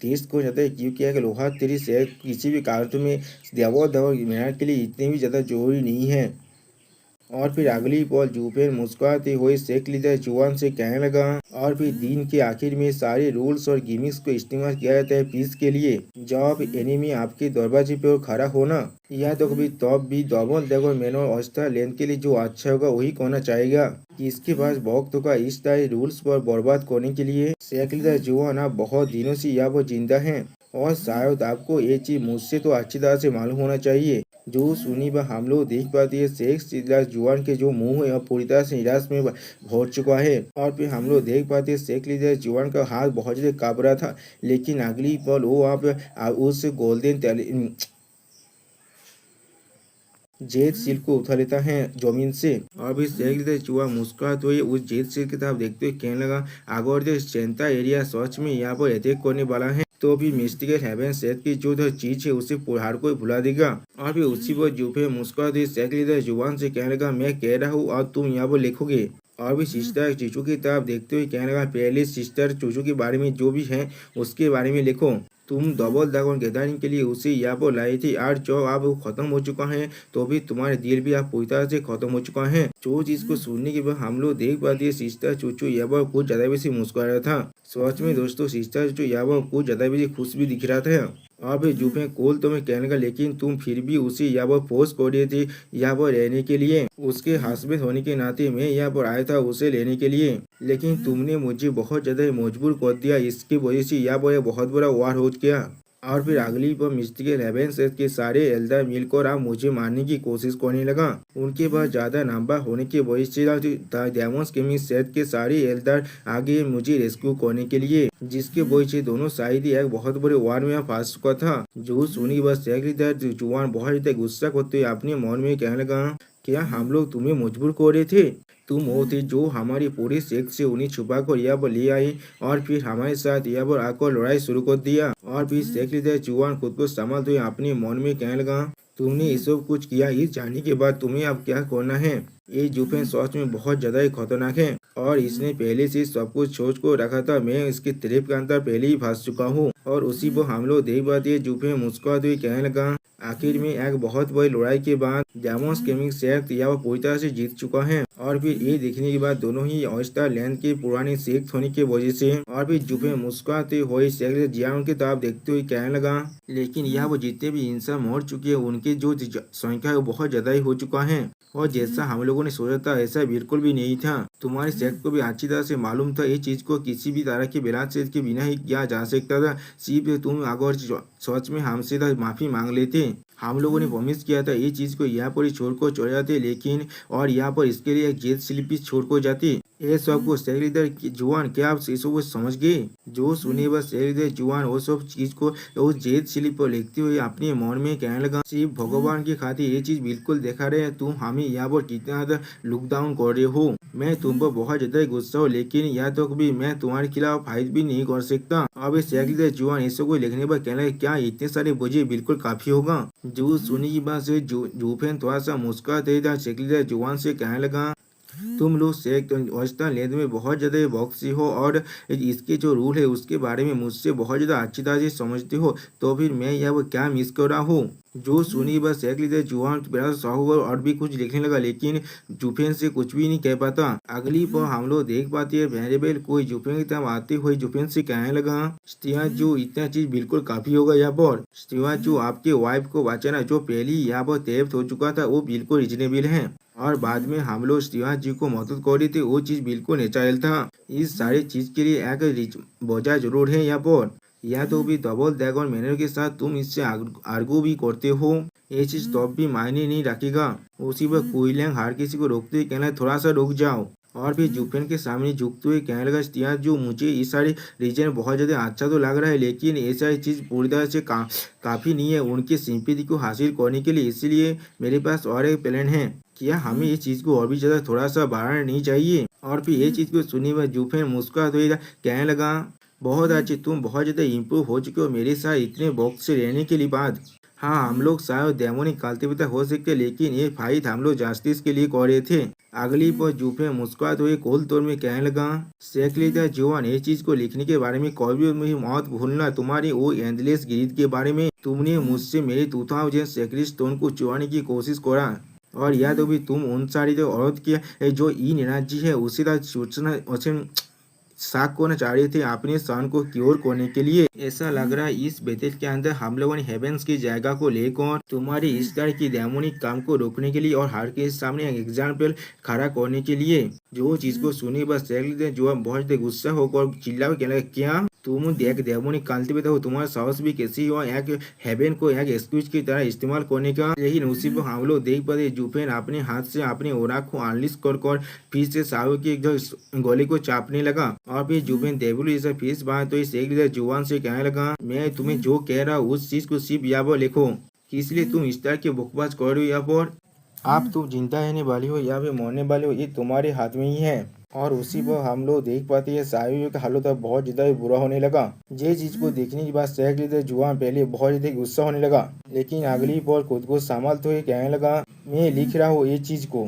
टेस्ट को जाता है क्योंकि एक लोहा तेरी से किसी भी कार्य में डबल ड्रैगन मैनर के लिए इतनी भी ज्यादा जरूरी नहीं है। और फिर अगली पल जूफेन मुस्कुराते हुए शेख लीडर जुआन से कहने लगा और फिर दिन के आखिर में सारे रूल्स और गिमिक्स को इस्तेमाल किया जाता है पीस के लिए। जब एनिमी आपके दरवाजे पे खड़ा होना या तो कभी तब भी डबल ड्रैगन मैनर ऑस्ट्रा लेन के लिए जो अच्छा होगा वही कहना चाहेगा कि इसके पास वक्त होगा इस तरह रूल्स पर बर्बाद करने के लिए। शेख लीडर जुआन आप बहुत दिनों से यहाँ पर जिंदा है और शायद आपको ये चीज मुझसे तो अच्छी तरह से मालूम होना चाहिए। जो सुनी व हम लोग देख पाते हैं शेख लीडर जुआन के जो मुंह है पूरी तरह से निराश में भर चुका है और फिर हम लोग देख पाते हैं शेख लीडर जुआन का हाथ बहुत ज्यादा कांप रहा था, लेकिन अगली पल वो आप उस गोल्डन जेट सील को उठा लेता है जमीन से और फिर शेख लीडर जुआन मुस्कुराते हुए उस जेट सील की तरफ देखते हुए कहने लगा अगर जो सेंटा एरिया सच में यहाँ पर अटैक करने वाला है तो भी मिस्टिकल हेवन सेट की जो चीज है उसे हर कोई भुला देगा। और फिर उसी पर जूफे मुस्कुराते शेख लीडर जुबान से कहने लगा मैं कह रहा हूँ और तुम यहाँ पर लिखोगे। और भी सिस्टर चूचू की तरफ देखते हुए कहने लगा पहले सिस्टर चूचू के बारे में जो भी है उसके बारे में लिखो। तुम डबल ड्रैगन गैदरिंग के लिए उसे यहाँ पर लाई थी और जो अब खत्म हो चुका है तो भी तुम्हारे दिल भी आप पूरी तरह से खत्म हो चुका है। जो चीज को सुनने के बाद हम लोग देख पाते हैं सिस्टर चूचू यहाँ पर कुछ ज्यादा बेसी मुस्कुरा रहा था। सच में दोस्तों सिस्टर चूचू यहाँ पर कुछ ज्यादा बेसी खुश भी दिख रहा था और फिर जुफे कोल तुम्हें कहने लगा लेकिन तुम फिर भी उसे यहाँ पर फोर्स कर रही थी यहाँ पर रहने के लिए। उसके हस्बैंड होने के नाते मैं यहाँ पर आया था उसे लेने के लिए, लेकिन तुमने मुझे बहुत ज्यादा मजबूर कर दिया। इसकी वजह से यहाँ पर बहुत बड़ा वार हो गया। और फिर अगली पर मिस्टर हेवेंस के सारे एल्डर मिलकर आप मुझे मारने की कोशिश करने लगा। उनके पास ज्यादा नंबर होने की वजह से डेमोन्स गेमिंग सेट के सारे एल्डर आगे मुझे रेस्क्यू करने के लिए, जिसके वजह से दोनों साइड एक बहुत बड़े वार में फंस चुका था। जो सुनी बस जुआन बहुत ज्यादा गुस्सा करते हुए अपने मन में कहने लगा, क्या हम लोग तुम्हें मजबूर कर रहे थे? तुम वो थे जो हमारी पूरी सेक्ट से उन्हें छुपा कर यहाँ पर ले आए और फिर हमारे साथ यहाँ पर आकर लड़ाई शुरू कर दिया। और फिर सेक्ट जुआन खुद को संभालते हुए अपने मन में कहने लगा, तुमने ये सब कुछ किया, इस जानने के बाद तुम्हें अब क्या करना है? ये जुफेन सच में बहुत ज्यादा ही खतरनाक है और इसने पहले से सब कुछ सोच को रखा था। मैं इसके ट्रैप के अंदर पहले ही फंस चुका हूँ। और उसी पर हम लोग देख पाते जुफेन मुस्कुराते हुए कहने लगा, आखिर में एक बहुत बड़ी लड़ाई के बाद डेमोन्स गेमिंग सेक्ट यहाँ पूरी तरह से जीत चुका है। और फिर ये देखने के बाद दोनों ही ऑयस्टर लैंड के पुराने सेक्ट होने की वजह से और फिर जुफे मुस्कुराते हुए सेक्ट जियान की तरफ देखते हुए कहने लगा, लेकिन यहाँ वो जितने भी इंसान मर चुके हैं उनकी जो संख्या है वो बहुत ज्यादा ही हो चुका है। और जैसा हम लोगों ने सोचा था ऐसा बिल्कुल भी नहीं था। तुम्हारे सेक्ट को भी अच्छी तरह से मालूम था ये चीज को किसी भी तरह के विलासियत के बिना ही किया जा सकता था। सिर्फ तुम अगर सच में हमसे माफी मांग लेते। हम लोगों ने प्रॉमिस किया था ये चीज को यहाँ पर ही छोड़कर चले जाते, लेकिन और यहाँ पर इसके लिए एक जेल स्लिप भी छोड़कर जाते। ये सब को सेक्रेटरी जुआन क्या आप इस सब समझ गए? जो सुने बस सेक्रेटरी जुआन वो सब चीज को उस जेल स्लिप पर लिखते हुए अपने मन में कहने लगा, सिर्फ भगवान की खातिर ये चीज बिल्कुल देखा रहे तुम हमें यहाँ पर कितना ज्यादा लुक डाउन कर रहे हो। मैं तुम पर बहुत ज्यादा गुस्सा हूँ, लेकिन यहाँ तक भी मैं तुम्हारे खिलाफ फाइट भी नहीं कर सकता। अब सेक्रेटरी जुआन ये सब को लिखने पर कहने लगा, क्या इतने सारे बोझे बिल्कुल काफी होगा? जो सुनी की बात से जूफेन थोड़ा सा मुस्कुराते था सेक्रेटरी जुआन से कहने लगा, तुम लोग वेस्टर्न लैंड में बहुत ज्यादा बॉक्सी हो और इसके जो रूल है उसके बारे में मुझसे बहुत ज्यादा अच्छी तरह से समझते हो, तो फिर मैं यहाँ क्या मिस कर रहा हूँ? जो सुनी बस सेक्रेटरी जुआन बड़ा साहूगर और भी कुछ लिखने लगा, लेकिन जुफेन से कुछ भी नहीं कह पाता। अगली पर हम लोग देख पाते हैं वेरिएबल कोई जुफेन की तरफ आते हुए जुफेन से कहने लगा, जो इतना चीज बिल्कुल काफी होगा यहाँ पर। जो आपके वाइफ को बचाना जो पहले यहाँ पर थेफ्ट हो चुका था वो बिल्कुल रिजनेबल है, और बाद में हम लोग शिवाजी जी को मदद कर रहे थे वो चीज बिल्कुल नेचुरल था। इस सारी चीज के लिए एक वजह जरूर है यहाँ पर। या तो भी डबल ड्रैगन मैनर के साथ तुम इससे आर्गू भी करते हो, ये चीज तब भी मायने नहीं रखेगा। उसी पर कुइलैंग हर किसी को रोकते हुए कहना थोड़ा सा रुक जाओ। और फिर जुफेन के सामने झुकते हुए कहने लगा, जो मुझे ये सारे रीजन बहुत ज्यादा अच्छा तो लग रहा है, लेकिन ये सारी चीज पूरी तरह से काफी नहीं है उनकी सिंपैथी को हासिल करने के लिए, इसलिए मेरे पास और एक प्लान है। क्या हमें ये चीज को और भी ज्यादा थोड़ा सा बढ़ाना नहीं चाहिए? और फिर ये चीज को सुनी हुए जुफेन मुस्कुराते हुए कहने लगा, बहुत अच्छे, तुम बहुत ज्यादा इम्प्रूव हो चुके हो मेरे साथ इतने बॉक्स से रहने के लिए बाद। हाँ, हम लोग शायद डेमोनिक काल्टिवेटर हो सकते, लेकिन ये फाइट हम लोग जस्टिस के लिए कर रहे थे। अगली पर जुफे मुस्कुराते हुए कोल तौर में कहने लगा, सेक्रेटरी जुआन ये चीज को लिखने के बारे में कभी भी मत भूलना। तुम्हारी वो एंडलेस ग्रीड के बारे में तुमने मुझसे मेरे 2000 सेक्रेटरी स्टोन को चुराने की कोशिश करा, और या तो भी तुम उन सारी जो औरत की जो इन एनर्जी है उसी सूचना साक को चाह रहे थे अपने सन को क्योर करने के लिए। ऐसा लग रहा है इस बेतेल के अंदर हम लोगों ने हेवेंस की जगह को लेकर तुम्हारी इस तरह की डेमोनिक काम को रोकने के लिए और हर के सामने एक एग्जाम्पल खड़ा करने के लिए। जो चीज को सुनी बस जो बहुत गुस्सा होकर चिल्ला के कहने लगा, क्या तुम देख डेमोनिक कल्टिवेटर हो? तुम्हारा साहस भी कैसी हो एक हेवन को एक एक्सक्यूज की तरह इस्तेमाल करने का? लेकिन उसी पर हम लोग देख पाते जुफेन अपने हाथ से अपने ओरा को अनलिस्ट कर फिर से साहू की गोली को चापने लगा। और फिर जुफेन देवलू जैसा फीस बात तो इस एक जुबान से कहने लगा, मैं तुम्हें जो कह रहा हूँ उस चीज को सिर्फ यहाँ पर लिखो, इसलिए तुम इस तरह की बकवास कर रही हो। यहाँ पर आप तुम जिंदा रहने वाली हो या फिर मरने वाले हो ये तुम्हारे हाथ में ही है। और उसी पर हम लोग देख पाते हैं साहू का हालत अब बहुत ज्यादा बुरा होने लगा। ये चीज को देखने के बाद सेक्रेटरी जुआन पहले बहुत ज्यादा गुस्सा होने लगा, लेकिन अगली बार खुद को संभालते हुए कहने लगा, मैं लिख रहा हूँ ये चीज को।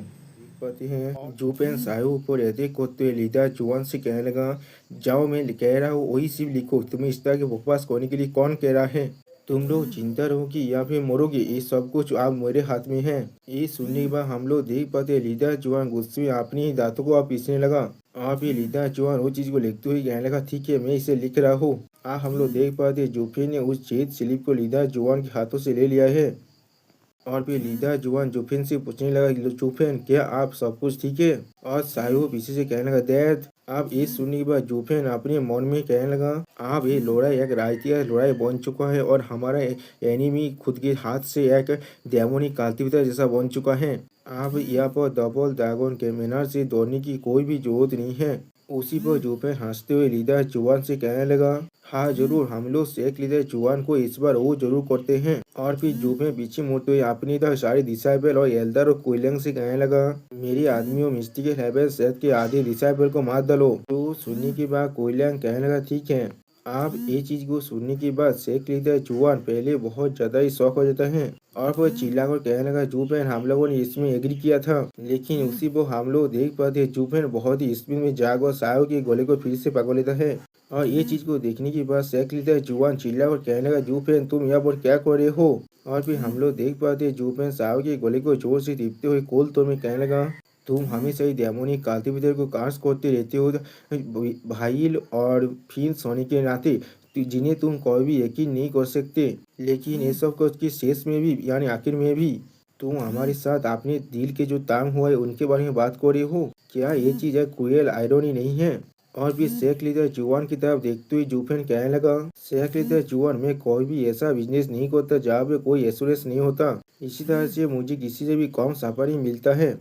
पाते हैं जुफेन साहू पर रहते करते हुए लीडर जुआन से कहने लगा, जाओ मैं कह रहा हूँ वही सिर्फ लिखो, तुम्हें इस तरह के बकवास करने के लिए कौन कह रहा है? तुम लोग जिंदा रहोगी या फिर मरोगे ये सब कुछ आप मेरे हाथ में है। ये सुनने के बाद हम लोग देख पाते लीडर जुआन गुस्से में अपनी ही दांतों को आप पीसने लगा। और फिर लीडर जुआन वो चीज को लिखते हुए कहने लगा, ठीक है मैं इसे लिख रहा हूँ। हाँ, हम लोग देख पाते हैं जूफे ने उस चेत स्लिप को लीडर जुआन के हाथों से ले लिया है। और फिर लीडर जुआन जुफिन से पूछने लगा, जुफिन क्या आप सब कुछ ठीक है? और सायो पीछे से कहने लगा, डैड। आप ये सुनने के बाद जुफिन अपने मन में कहने लगा, आप ये लड़ाई एक राजनीतिक लड़ाई बन चुका है और हमारा एनिमी खुद के हाथ से एक डेमोनिक काल्टिवेटर जैसा बन चुका है। आप यहाँ पर डबल ड्रैगन के मैनर से दौड़ने की कोई भी जरूरत नहीं है। उसी पर जुफिन हंसते हुए लीडर जुआन से कहने लगा, हाँ जरूर, हम लोग शेख लीडर जुआन को इस बार वो जरूर करते हैं। और फिर जुफिन पीछे मुड़ते हुए अपनी तरह सारे डिसाइबल और एल्डर और कोयलंग से कहने लगा, मेरे आदमियों मिस्टिक हेवन शेख के आधे डिसाइबल को मार डालो। तो सुनने के बाद कोयलंग कहने लगा, ठीक है। आप ये चीज को सुनने के बाद शेख लीडर जुआन पहले बहुत ज्यादा ही शौक हो जाता है और फिर चिल्लाकर कहने लगा, जुफिन हम लोगों ने इसमें एग्री किया था। लेकिन उसी को हम लोग देख पाते जुफिन बहुत ही स्पीड में जाग और सायो के गोले को फिर से पकड़ लेता है। और ये चीज को देखने के बाद शेख लीडर जुआन चिल्लाकर कहने लगा, जुफिन तुम यहाँ पर क्या कर रहे हो? और फिर हम लोग देख पाते जुफिन सायो के गोले को जोर से टिपते हुए कोल तोड़ में कहने लगा, तुम हमेशा ही डेमोनिक काल्टिवेटर को कास्ट करते रहते हो भाई, और फिर सोने के नाते जिन्हें तुम कभी भी यकीन नहीं कर सकते। लेकिन ये सब कुछ के शेष में भी यानी आखिर में भी तुम हमारे साथ अपने दिल के जो तांग हुआ है उनके बारे में बात कर रहे हो। क्या ये चीज एक क्रूएल आयरनी नहीं है? और फिर शेख लीडर जुआन की तरफ देखते हुए जुफिन कहने लगा, शेख लीडर जुआन, मैं कोई भी ऐसा बिजनेस नहीं करता जहाँ पे कोई एश्योरेंस नहीं होता। इसी तरह से मुझे किसी से भी कम सफारी मिलता है।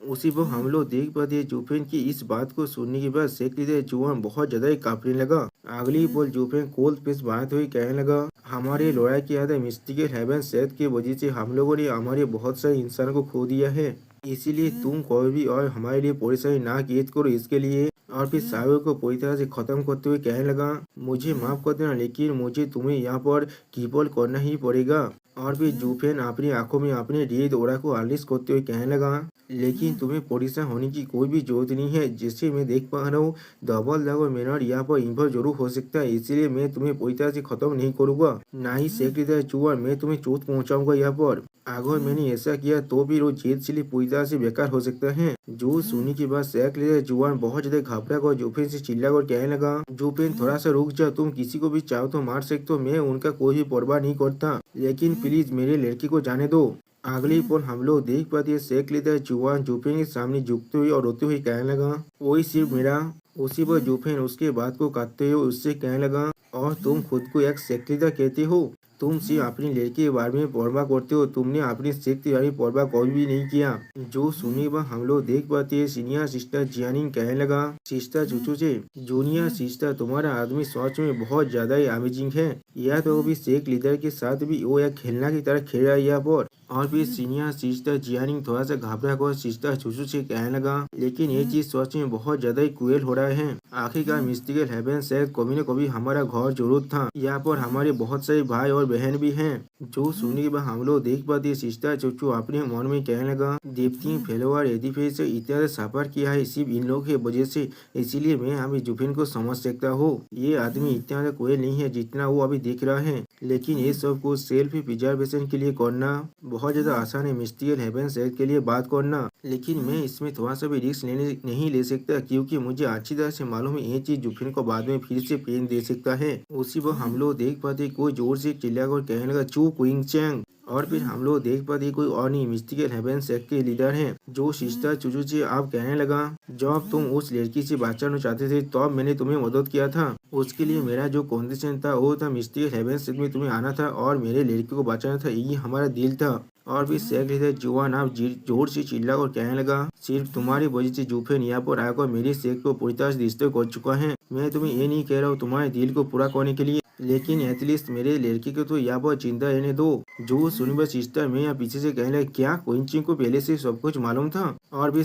उसी पर हम लोग देख पाते जुफिन की इस बात को सुनने के बाद शेख लीडर जुआन बहुत ज्यादा ही कांपने लगा। अगली पल जुफिन कोल्ड पेस बात हुई कहने लगा, हमारे लड़ाई की आधा मिस्टिकल हेवन शेख की वजह से हम लोगों ने हमारे बहुत सारे इंसान को खो दिया है। इसीलिए तुम कोई भी और हमारे लिए परेशानी ना किए करो इसके लिए। और फिर सायो को पूरी तरह से खत्म करते हुए कहने लगा, मुझे माफ कर देना लेकिन मुझे तुम्हें यहाँ पर कीपल करना ही पड़ेगा। और फिर जुफिन अपनी आंखों में अपने रेड ओरा को अनलिश करते हुए कहने लगा, लेकिन तुम्हें परेशान होने की कोई भी जरूरत नहीं है। जैसे मैं देख पा रहा हूँ डबल ड्रैगन मैनर यहाँ पर इन्वॉल्व जरूर हो सकता है, इसलिए मैं तुम्हें पूरी तरह से खत्म नहीं करूंगा। ना ही शेख लीडर जुआन, मैं तुम्हें चोट पहुंचाऊंगा यहाँ पर। अगर मैंने ऐसा किया तो भी वो जेल स्लिप पूरी तरह से बेकार हो सकता है। जो सुनने के बाद शेख लीडर जुआन बहुत ज्यादा घबरा कर जुफिन से चिल्ला कर कहने लगा, जुफिन थोड़ा सा रुक जा, तुम किसी को भी चाहो तो मार सकते हो, मैं उनका कोई भी परवाह नहीं करता, लेकिन प्लीज मेरे लड़की को जाने दो। अगली पल हम लोग देख पाते हैं शेख लीडर जुआन जुफिन के सामने झुकते हुए और रोते हुए कहने लगा, वही सिर्फ मेरा। उसी पर जुफिन उसके बात को काटते हुए उससे कहने लगा, और तुम खुद को एक शेख लीडर कहते हो? तुम सिर्फ अपनी लड़की के बारे में परवाह करते हो, तुमने अपनी शेख के बारे में परवाह कभी भी नहीं किया। जो सुनने पर हम लोग देख पाते हैं सीनियर सिस्टर जियानिंग कहने लगा, सिस्टर चूचू से, जूनियर सिस्टर तुम्हारा आदमी सच में बहुत ज्यादा ही अमेजिंग है। यह तो अभी शेख लीडर के साथ भी वो एक खेलना की तरह खेल रहा है यहाँ पर। और फिर सीनियर सिस्टर जियानिंग थोड़ा सा घबरा कर सिस्टर चूचू से कहने लगा, लेकिन ये चीज सच में बहुत ज्यादा ही क्रूएल हो रहा है। आखिरकार मिस्टिकल हेवन शायद कभी न कभी हमारा घर जरूर था। यहाँ पर हमारे बहुत सारे भाई और बहन भी हैं। जो सुनने के बाद हम लोग देख पाते सिस्टर चूचू अपने मन में कहने लगा, देवती फेलोवर एडिफेस इत्यादि सफर किया है सिर्फ इन लोगों की वजह से, इसीलिए मैं अभी जुफिन को समझ सकता हूँ। ये आदमी इतना क्रूएल नहीं है जितना वो अभी दिख रहा है, लेकिन ये सब कुछ सेल्फ प्रिजर्वेशन के लिए करना बहुत ज्यादा आसान है। मिस्टिकल हेवन शेख के लिए बात करना, लेकिन मैं इसमें थोड़ा सा भी रिस्क नहीं ले सकता, क्योंकि मुझे अच्छी तरह से मालूम है ये चीज जुफिन को बाद में फिर से पेन दे सकता है। उसी पर हम लोग देख पाते कोई जोर से चिल्लाकर कहने लगा, चुप विंग चैंग। और फिर हम लोग देख पाते कोई और नहीं मिस्टिकल हेवन शेख के लीडर हैं। जो सिस्टर चूचू से आप कहने लगा, जब तुम उस लड़की से बचाना चाहते थे तब मैंने तुम्हें मदद किया था। उसके लिए मेरा जो कंडीशन था वो था मिस्टिकल हेवन शेख में तुम्हें आना था और मेरे लड़की को बचाना था, यही हमारा दिल था। और फिर शेख लीडर जुआन आप जोर से चिल्ला और कहने लगा, सिर्फ तुम्हारी वजह से जुफिन यहाँ पर आकर मेरे शेख को पूरी तरह से डिस्टर्ब कर चुका है। मैं तुम्हें ये नहीं कह रहा हूँ तुम्हारे दिल को पूरा करने के लिए, लेकिन एटलीस्ट मेरे लड़की को तो यहाँ पर चिंता रहने दो। जो सुनिए सिस्टर मैं यहाँ पीछे से कहने लगा, क्या कोइंची को पहले से सब कुछ मालूम था? और फिर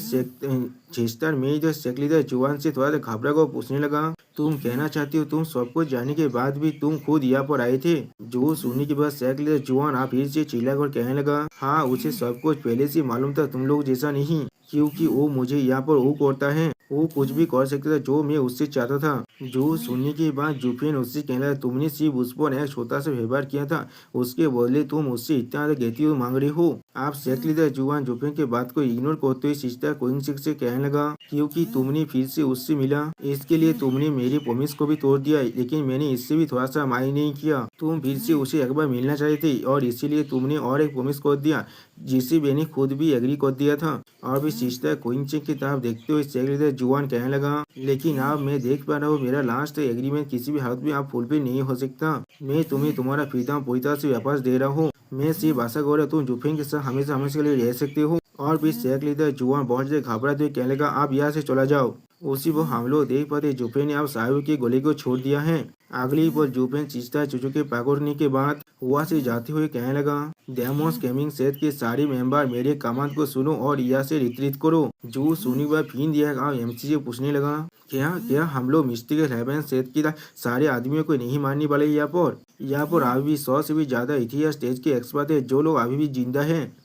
सिस्टर मैं इधर शेख लीडर जुआन से थोड़ा सा घबरा कर पूछने लगा, तुम कहना चाहती हो तुम सब कुछ जानने के बाद भी तुम खुद यहाँ पर आए थे? जो सुनने के बाद शेख लीडर जुआन आप फिर से चिल्ला कर कहने लगा, हाँ उसे सब कुछ पहले से मालूम था, तुम लोग जैसा नहीं, क्योंकि वो मुझे यहाँ पर वो करता है, वो कुछ भी कर सकता था जो मैं उससे चाहता था। जो सुनने के बाद जुफेन उससे कहने लगा, तुमने सिर्फ उस पर एक छोटा सा व्यवहार किया था, उसके बदले तुम उससे इतना ज्यादा गहती मांग रही हो। आप शेख लीडर जुआन जुफेन के बात को इग्नोर करते हुए सिस्टर कोइंसिक से कहने लगा, क्योंकि तुमने फिर से उससे मिला, इसके लिए तुमने मेरी प्रॉमिस को भी तोड़ दिया, लेकिन मैंने इससे भी थोड़ा सा माइंड नहीं किया। तुम फिर से उसे एक बार मिलना चाहते थे और इसीलिए तुमने और एक प्रॉमिस कर दिया, जिसे मैंने खुद भी एग्री कर दिया था। और भी सिस्टर कोइंसिक की तरफ देखते हुए शेख लीडर जुआन कहने लगा, लेकिन अब मैं देख पा रहा हूँ मेरा लास्ट एग्रीमेंट किसी भी हालत में आप फुलफिल नहीं हो सकता। मैं तुम्हें तुम्हारा फ्रीडम पूरी तरह से वापस दे रहा हूँ। मैं सिर्फ आशा कर रहा तुम जुफेन के साथ हमेशा हमेशा के लिए रह सकते हो। और भी शेख लीडर जुआन बहुत ज्यादा घबराते हुए कहने लगा, आप यहाँ से चला जाओ। उसी वो हम लोग देख पाते जुफेन ने अब साहब की गोली को छोड़ दिया है। अगली बार जुफेन चिस्ता चुचू के पकड़ने के बाद वहाँ से जाते हुए कहने लगा, डेमोस गेमिंग सेट के सारे मेंबर मेरे कमांड को सुनो और यहाँ से रिट्रीट करो। जो सुनी वह फिर दिया एमसी से पूछने लगा, क्या क्या हम लोग मिस्टिकल हेवन सेट की सारे आदमियों को नहीं मारने वाले? यहाँ पर अभी भी 100 से भी ज्यादा इतिहास स्टेज के एक्सपर्ट है जो लोग अभी भी जिंदा हैं।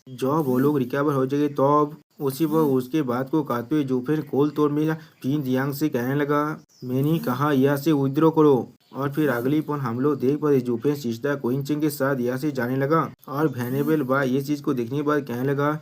जब वो लोग रिकवर हो जाएंगे तब उसी पर उसके बाद को काटते हुए जो फिर कोल तोड़ में फिर जियांग से कहने लगा, मैंने कहा यहाँ से विद्रोह करो। और फिर अगली पल हम लोग देख पाते जुफेन सिस्टर कोइंचिंग के साथ यहाँ से जाने लगा। और वेनेबल बा ये चीज को देखने के बाद कहने लगा,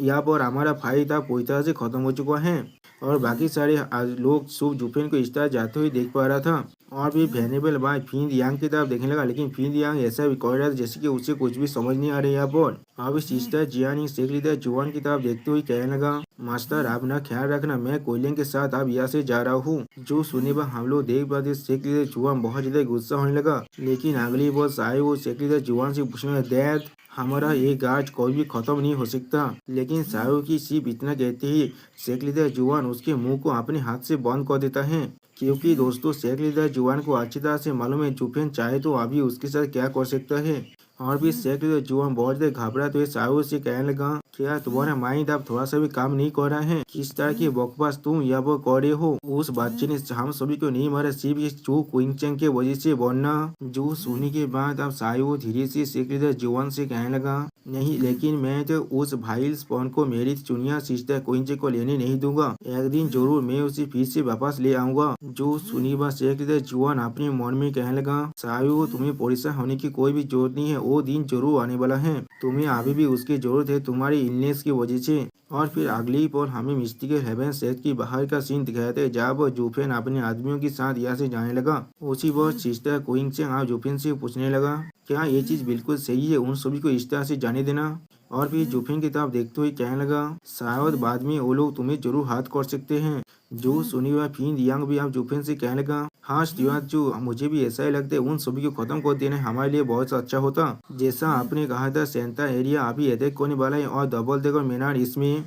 यहाँ पर हमारा फाइट था पूरी तरह से खत्म हो चुका है। और बाकी सारे लोग शुभ जुफेन को इस तरह जाते हुए देख पा रहा था। और भी वेनेबल बाय फिन यांग की तरफ देखने लगा, लेकिन फिन यांग ऐसा भी कह रहा था जैसे कि उसे कुछ भी समझ नहीं आ रही यहाँ पर। अब सिस्टर जियानी शेख लीडर जुआन की तरफ देखते हुए कहने लगा, मास्टर आप ना ख्याल रखना, मैं कोयलिंग के साथ अब यहाँ से जा रहा हूँ। जो सुने पर हम लोग देख पाते शेख लीडर जुआन बहुत ज्यादा गुस्सा होने लगा। लेकिन अगली बार आए वो शेख लीडर जुआन से पूछने लगा, डैड हमारा ये गाज कोई भी खत्म नहीं हो सकता। लेकिन साहू की सिर्फ इतना कहते ही शेख लीडर जुआन उसके मुंह को अपने हाथ से बंद कर देता है। क्योंकि दोस्तों शेख लीडर जुआन को अच्छी तरह से मालूम है जुफेन चाहे तो अभी उसके साथ क्या कर सकता है। और भी शेख लीडर जुआन बहुत ज्यादा घबराते हुए साहू से कहने लगा, क्या तुम्हारा माइंड अब थोड़ा सा भी काम नहीं कर रहा है? किस तरह की बकवास तुम यह वो कर रहे हो? उस बच्चे ने हम सभी को नहीं मारा, सिर्फ इस चू क्विंचन के वजह से बनना। जो सुनने के बाद अब साहू धीरे से शेख लीडर जुआन से कहने लगा, नहीं लेकिन मैं तो उस भाई स्पॉन को मेरी चुनिया सिस्टर कोइंचे को लेने नहीं दूंगा। एक दिन जरूर मैं उसे फिर से वापस ले आऊंगा। जो सुनी बात शेख लीडर जुआन अपने मन में कहने लगा, साहू तुम्हें परेशान होने की कोई भी जरूरत नहीं है, वो दिन जरूर आने वाला है। तुम्हें अभी भी उसकी जरूरत है तुम्हारी इलनेस की वजह से। और फिर अगली पल हमें मिस्टिकल हेवन सेट की बाहर का सीन दिखाया था जहाँ पर जुफेन अपने आदमियों के साथ यहाँ से जाने लगा। उसी वक्त सिस्टर कोइंगचेंग आप जुफेन से पूछने लगा, क्या ये चीज बिल्कुल सही है उन सभी को इस तरह से जाने देना? और फिर जुफेन की तरफ देखते हुए कहने लगा, शायद बाद में वो लोग तुम्हें जरूर हाथ कर सकते हैं। जो सुनी हुआ फिन यांग भी आप जुफेन से कहने लगा, हाँ जो मुझे भी ऐसा ही लगता है, उन सभी को खत्म कर देना हमारे लिए बहुत अच्छा होता। जैसा आपने कहा था सेंटा एरिया अभी अटैक करने वाला है और डबल डेकर मीनार इसमें।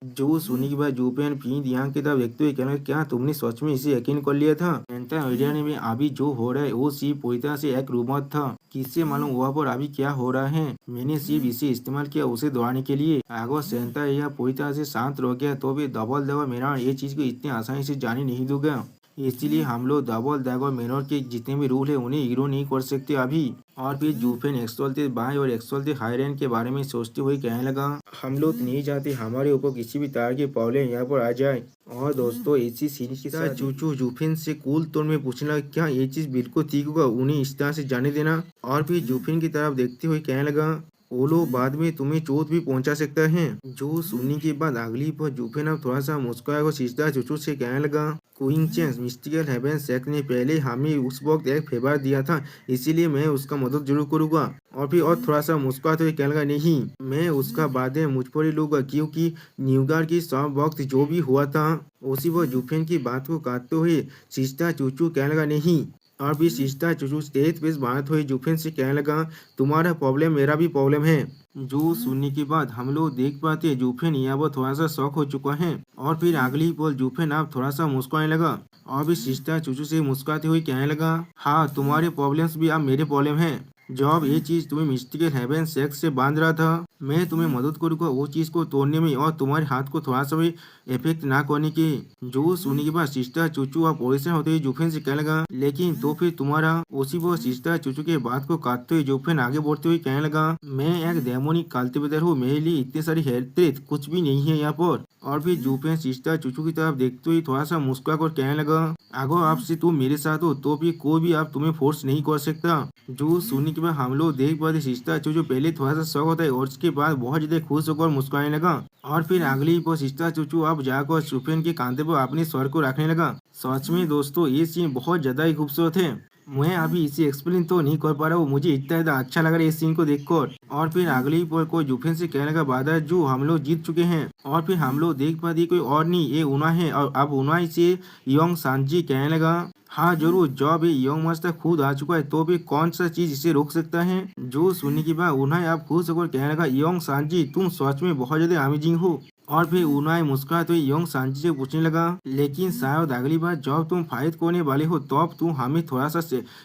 जो सुनी के बाद जुफेन फिन यांग की तरफ देखते हुए कहने लगा, क्या तुमने सच में इसे यकीन कर लिया था? सेंटा एरिया में अभी जो हो रहा है वो सिर्फ पूरी तरह से एक रूमर था। किससे मालूम वहाँ पर अभी क्या हो रहा है? मैंने सिर्फ इसे इस्तेमाल किया उसे दौड़ाने के लिए। अगर सेंटा एरिया पूरी तरह से शांत रह गया तो भी डबल डेकर मीनार ये चीज को इतनी आसानी से जाने नहीं दूंगा। इसीलिए हम लोग डबल डेकर मीनार के जितने भी रूल है उन्हें इग्नोर नहीं कर सकते अभी। और फिर जुफेन एक्सोल्टेड बाय और एक्सोल्टेड हाईरैंक के बारे में सोचते हुए कहने लगा, हम लोग नहीं चाहते हमारे ऊपर किसी भी तरह की प्रॉब्लम यहाँ पर आ जाए। और दोस्तों इसी सीन के साथ चूचू जुफेन से कूल टोन में पूछने लगा, क्या ये चीज बिल्कुल ठीक होगा उन्हें इस तरह से जाने देना? और फिर जुफेन की तरफ देखते हुए कहने लगा, वो लोग बाद में तुम्हें चोट भी पहुंचा सकता है। जो सुनने के बाद अगली पर जुफेन अब थोड़ा सा मुस्कुराया और सीधा चूचू से कहने लगा, क्वींचेंस मिस्टिकल हेवन सेक ने पहले हमें उस वक्त एक फेवर दिया था, इसीलिए मैं उसका मदद जरूर करूंगा। और फिर और थोड़ा सा मुस्कुराते हुए कहने लगा, नहीं मैं उसका बाद मुझ पर ही लूंगा, क्योंकि न्यूगार की सब वक्त जो भी हुआ था। उसी वो जुफेन की बात को काटते हुए सिस्टा चूचू कहने लगा, नहीं। और भी सिस्टा चूचू स्टेज पे बात हुई जुफेन से कहने लगा, तुम्हारा प्रॉब्लम मेरा भी प्रॉब्लम है। जो सुनने के बाद हम लोग देख पाते जुफेन यहाँ पर थोड़ा सा शौक हो चुका है। और फिर अगली पल जुफेन आप थोड़ा सा मुस्कुराने लगा और भी सिस्टा चूचू से मुस्कुराते हुए कहने लगा, हाँ तुम्हारे प्रॉब्लम्स भी अब मेरे प्रॉब्लम है। जब ये चीज तुम्हें मिस्टिकल हेवन सेक्स से बांध रहा था मैं तुम्हें मदद करूंगा वो चीज को तोड़ने में और तुम्हारे हाथ को थोड़ा सा भी इफेक्ट ना करने की। जो सुनने के बाद सिस्टर चूचू और परेशान होते हुए जुफेन से कहने लगा, लेकिन तो फिर तुम्हारा उसी वो सिस्टर चूचू के बात को काटते हुए जुफेन आगे बढ़ते हुए कहने लगा, मैं एक डेमोनिक कल्टिवेटर हूँ, मेरे लिए इतनी सारी हेल्थ कुछ भी नहीं है यहाँ पर। और फिर जुफेन सिस्टर चूचू की तरफ देखते हुए थोड़ा सा मुस्कुरा कर कहने लगा, अगर आपसे तुम मेरे साथ हो तो फिर कोई भी आप तुम्हें फोर्स नहीं कर सकता। जो सुनने के बाद हम लोग देख पाते सिस्टर चूचू पहले थोड़ा सा शौक होता है और उसके बाद बहुत ज्यादा खुश होकर मुस्कुराने लगा। और फिर अगली पर सिस्टर चूचू अब जाकर जुफेन के कांधे पर अपने सर को रखने लगा। सच में दोस्तों ये सीन बहुत ज्यादा ही खूबसूरत है। मैं अभी इसे एक्सप्लेन तो नहीं कर पा रहा हूँ, मुझे इतना ज्यादा अच्छा लग रहा है इस सीन को देखकर। और फिर अगली पल को जुफेन से कहने लगा, बादर जो हम लोग जीत चुके हैं। और फिर हम लोग देख पाते कोई और नहीं ये उना है। और अब उना से योंग सांजी कहने लगा, हाँ जरूर, जब ये यंग मास्टर खुद आ चुका है तो भी कौन सा चीज इसे रोक सकता है। जो सुनने के बाद उन्हें आप खुश होकर कहने लगा, यंग सांजी तुम सच में बहुत ज्यादा अमेजिंग हो। और फिर उनाई मुस्कुराते हुए यंग सांजी से पूछने लगा, लेकिन शायद अगली बार जब तुम फाइट करने वाले हो तब तुम हमें थोड़ा सा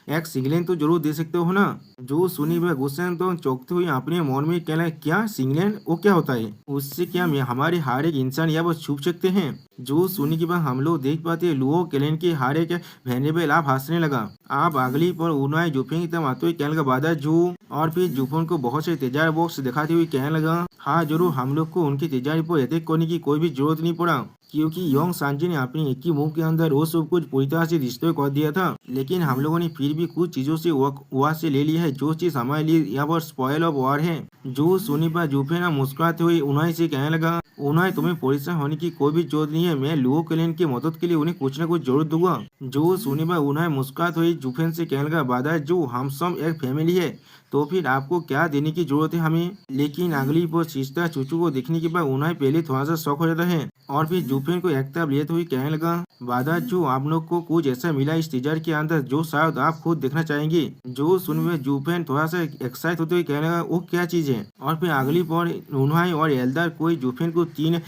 एक सिग्नल तो जरूर दे सकते हो ना। जो सुनी वह गुस्से तो चौंकते हुए अपने मन में कहला, क्या सिग्नल, वो क्या होता है, उससे क्या हमारे हर एक इंसान या वो छुप सकते हैं। जो सुनी के बाद हम लोग देख पाते हैं लुओ केलेन के हर एक वेनेबल आप हंसने लगा। आप अगली पर उनाई जुफेन की तरफ आते हुए कहने लगा, बादर जू। और फिर जुफेन को बहुत से तेजाब बॉक्स दिखाते हुए कहने लगा, हाँ जरूर, हम लोग को उनकी तेजारी पर अटैक करने की कोई भी जरूरत नहीं पड़ा, क्योंकि योंग सांजी ने अपनी एक ही मुंह के अंदर वो सब कुछ पूरी तरह से डिस्ट्रॉय कर दिया था। लेकिन हम लोगों ने फिर भी कुछ चीजों से वहाँ से ले लिया है जो चीज हमारे लिए यहाँ पर स्पॉइल ऑफ वॉर है। जो सुनी पर जुफेन मुस्कुराते हुए उनाई से कहने लगा, उनाई तुम्हें परेशान होने की कोई भी जरूरत नहीं है, मैं लुओ केलेन की मदद के लिए उन्हें कुछ न कुछ जरूर दूंगा। जो सुनी पर उनाई मुस्कुराते हुए जुफेन से कहने लगा, बादर जो हम सब एक फैमिली है तो फिर आपको क्या देने की जरूरत है हमें। लेकिन अगली पर सिस्टर चूचू को देखने के बाद उन्हें पहले थोड़ा सा शौक हो जाता है। और फिर जुफेन को एक तरफ लेते हुए कहने लगा, बादर जो आप लोग को कुछ ऐसा मिला इस टीजर के अंदर जो शायद आप खुद देखना चाहेंगे। जो सुनकर जुफेन थोड़ा सा एक्साइट होते हुए कहने लगा, वो क्या चीज है। और फिर अगली पर उन्हें और एल्डर कोई जुफेन को 3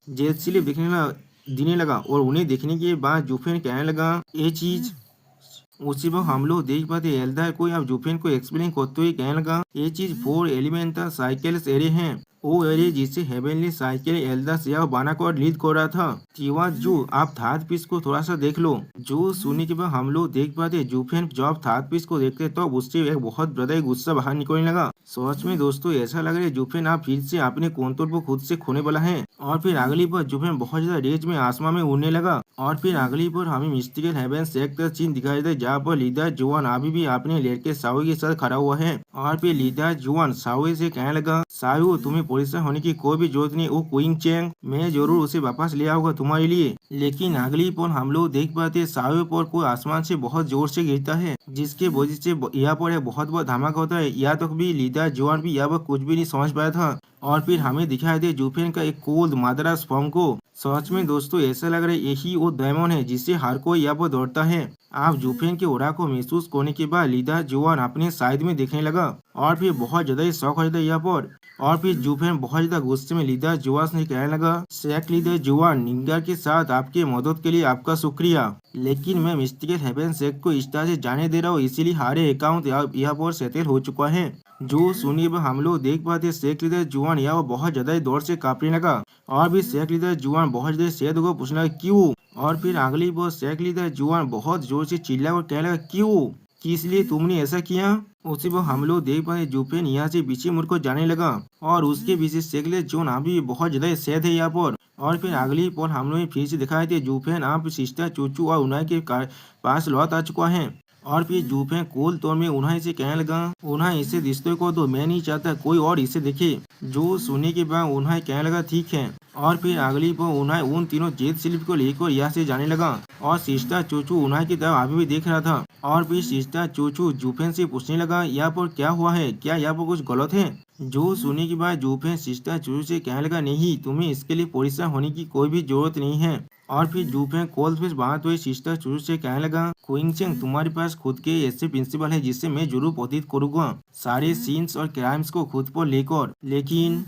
जेल स्लिप देने लगा और उन्हें देखने के बाद जुफेन कहने लगा, ये चीज। उसी वक्त हम लोग देख पाते एल्डर को अब जुफेन को एक्सप्लेन करते हुए कहने लगा, ये चीज 4 एलिमेंटल साइकिल्स एरे हैं, वो एरे जिसे हेवनली साइकिल एल्डर से बनाकर लीड कर रहा था। तीवा जो आप थर्ड पीस को थोड़ा सा देख लो। जो सुनने के बाद हम लोग देख पाते जुफेन जब थर्ड पीस को देखते तो उससे एक बहुत बड़ा ही गुस्सा बाहर निकलने लगा। सच में दोस्तों ऐसा लग रहा है जुफेन आप फिर से अपने कंट्रोल को खुद से खोने वाला है। और फिर अगली बार जुफेन बहुत ज्यादा रेज में आसमान में उड़ने लगा। और फिर अगली बार हमें मिस्टिकल हेवन सेक्टर चीन दिखाई दे जहाँ पर लीडर जुआन अभी भी अपने लड़के साहू के साथ खड़ा हुआ है। और फिर लीडर जुआन साहू से कहने लगा, साहू तुम्हें परेशान होने की कोई भी जरूरत नहीं, वो क्वीन चेंग मैं जरूर उसे वापस ले आऊंगा तुम्हारे लिए। लेकिन अगली पल हम लोग देख पाते साहू पर कोई आसमान से बहुत जोर से गिरता है जिसके वजह से यहाँ पर एक बहुत बड़ा धमाका होता है। यहाँ तक भी लीडर जुआन भी यहाँ पर कुछ भी नहीं समझ पाया था। और फिर हमें दिखाई दे जुफेन का एक कोल्ड मादरास फॉर्म को। सच में दोस्तों ऐसा लग रहा है यही वो डायमंड है जिससे हर कोई यहाँ पर दौड़ता है। आप जुफेन के ओरा को महसूस करने के बाद लीडर जुआन अपने साइड में देखने लगा और फिर बहुत ज्यादा शौक हो जाता है यहाँ पर। और फिर जुफेन बहुत ज्यादा गुस्से में लीडर जुआन से कहने लगा, शेख लीडर जुआन निंगर के साथ आपके मदद के लिए आपका शुक्रिया, लेकिन मैं मिस्टिकल हेवन शेख को इस तरह से जाने दे रहा हूँ इसीलिए हरे अकाउंट यहाँ पर सेटल हो चुका है। जो सुनिए हम लोग देख पाते शेख लीडर जुआन यहाँ बहुत ज्यादा दौड़ से कांपने लगा। और भी शेख लीडर जुआन बहुत ज्यादा शेख को पूछने लगा, क्यों। और फिर अगली बार शेख लीडर जुआन बहुत जोर से चिल्ला और कहने लगा, क्यों, किस लिए तुमने ऐसा किया। उसी वक्त हम लोग देख पाते जुफेन यहाँ से पीछे मुड़ को जाने लगा और उसके पीछे शेख लीडर जुआन अभी बहुत ज्यादा सैद है यहाँ पर। और फिर अगली पल हम लोग फिर से दिखाई थे जुफेन आप सिस्टर चूचू और उनाई के पास लौट आ चुका है। और फिर जुफेन कोल तौर में उन्हें से कहने लगा, उन्हें इसे रिश्ते को तो मैं नहीं चाहता कोई और इसे देखे। जो सुनने के बाद उन्हें कहने लगा, ठीक है। और फिर अगली पर उन्हें उन तीनों जेट स्लिप को लेकर यहाँ से जाने लगा और सिस्टर चूचू उन्हें की तरफ अभी भी देख रहा था। और फिर सिस्टर चूचू जुफेन से पूछने लगा, यहाँ पर क्या हुआ है, क्या यहाँ पर कुछ गलत है। जो सुनने के बाद जुफेन सिस्टर चूचू से कहने लगा, नहीं, तुम्हें इसके लिए परेशान होने की कोई भी जरूरत नहीं है। और फिर जुफेन कॉल फिर बात हुई सिस्टर चूचू से कहने लगा, क्विंगचेंग तुम्हारे पास खुद के ऐसे प्रिंसिपल है जिससे मैं जरूर व्यतीत करूंगा सारे सीन्स और क्राइम्स को खुद पर लेकर। लेकिन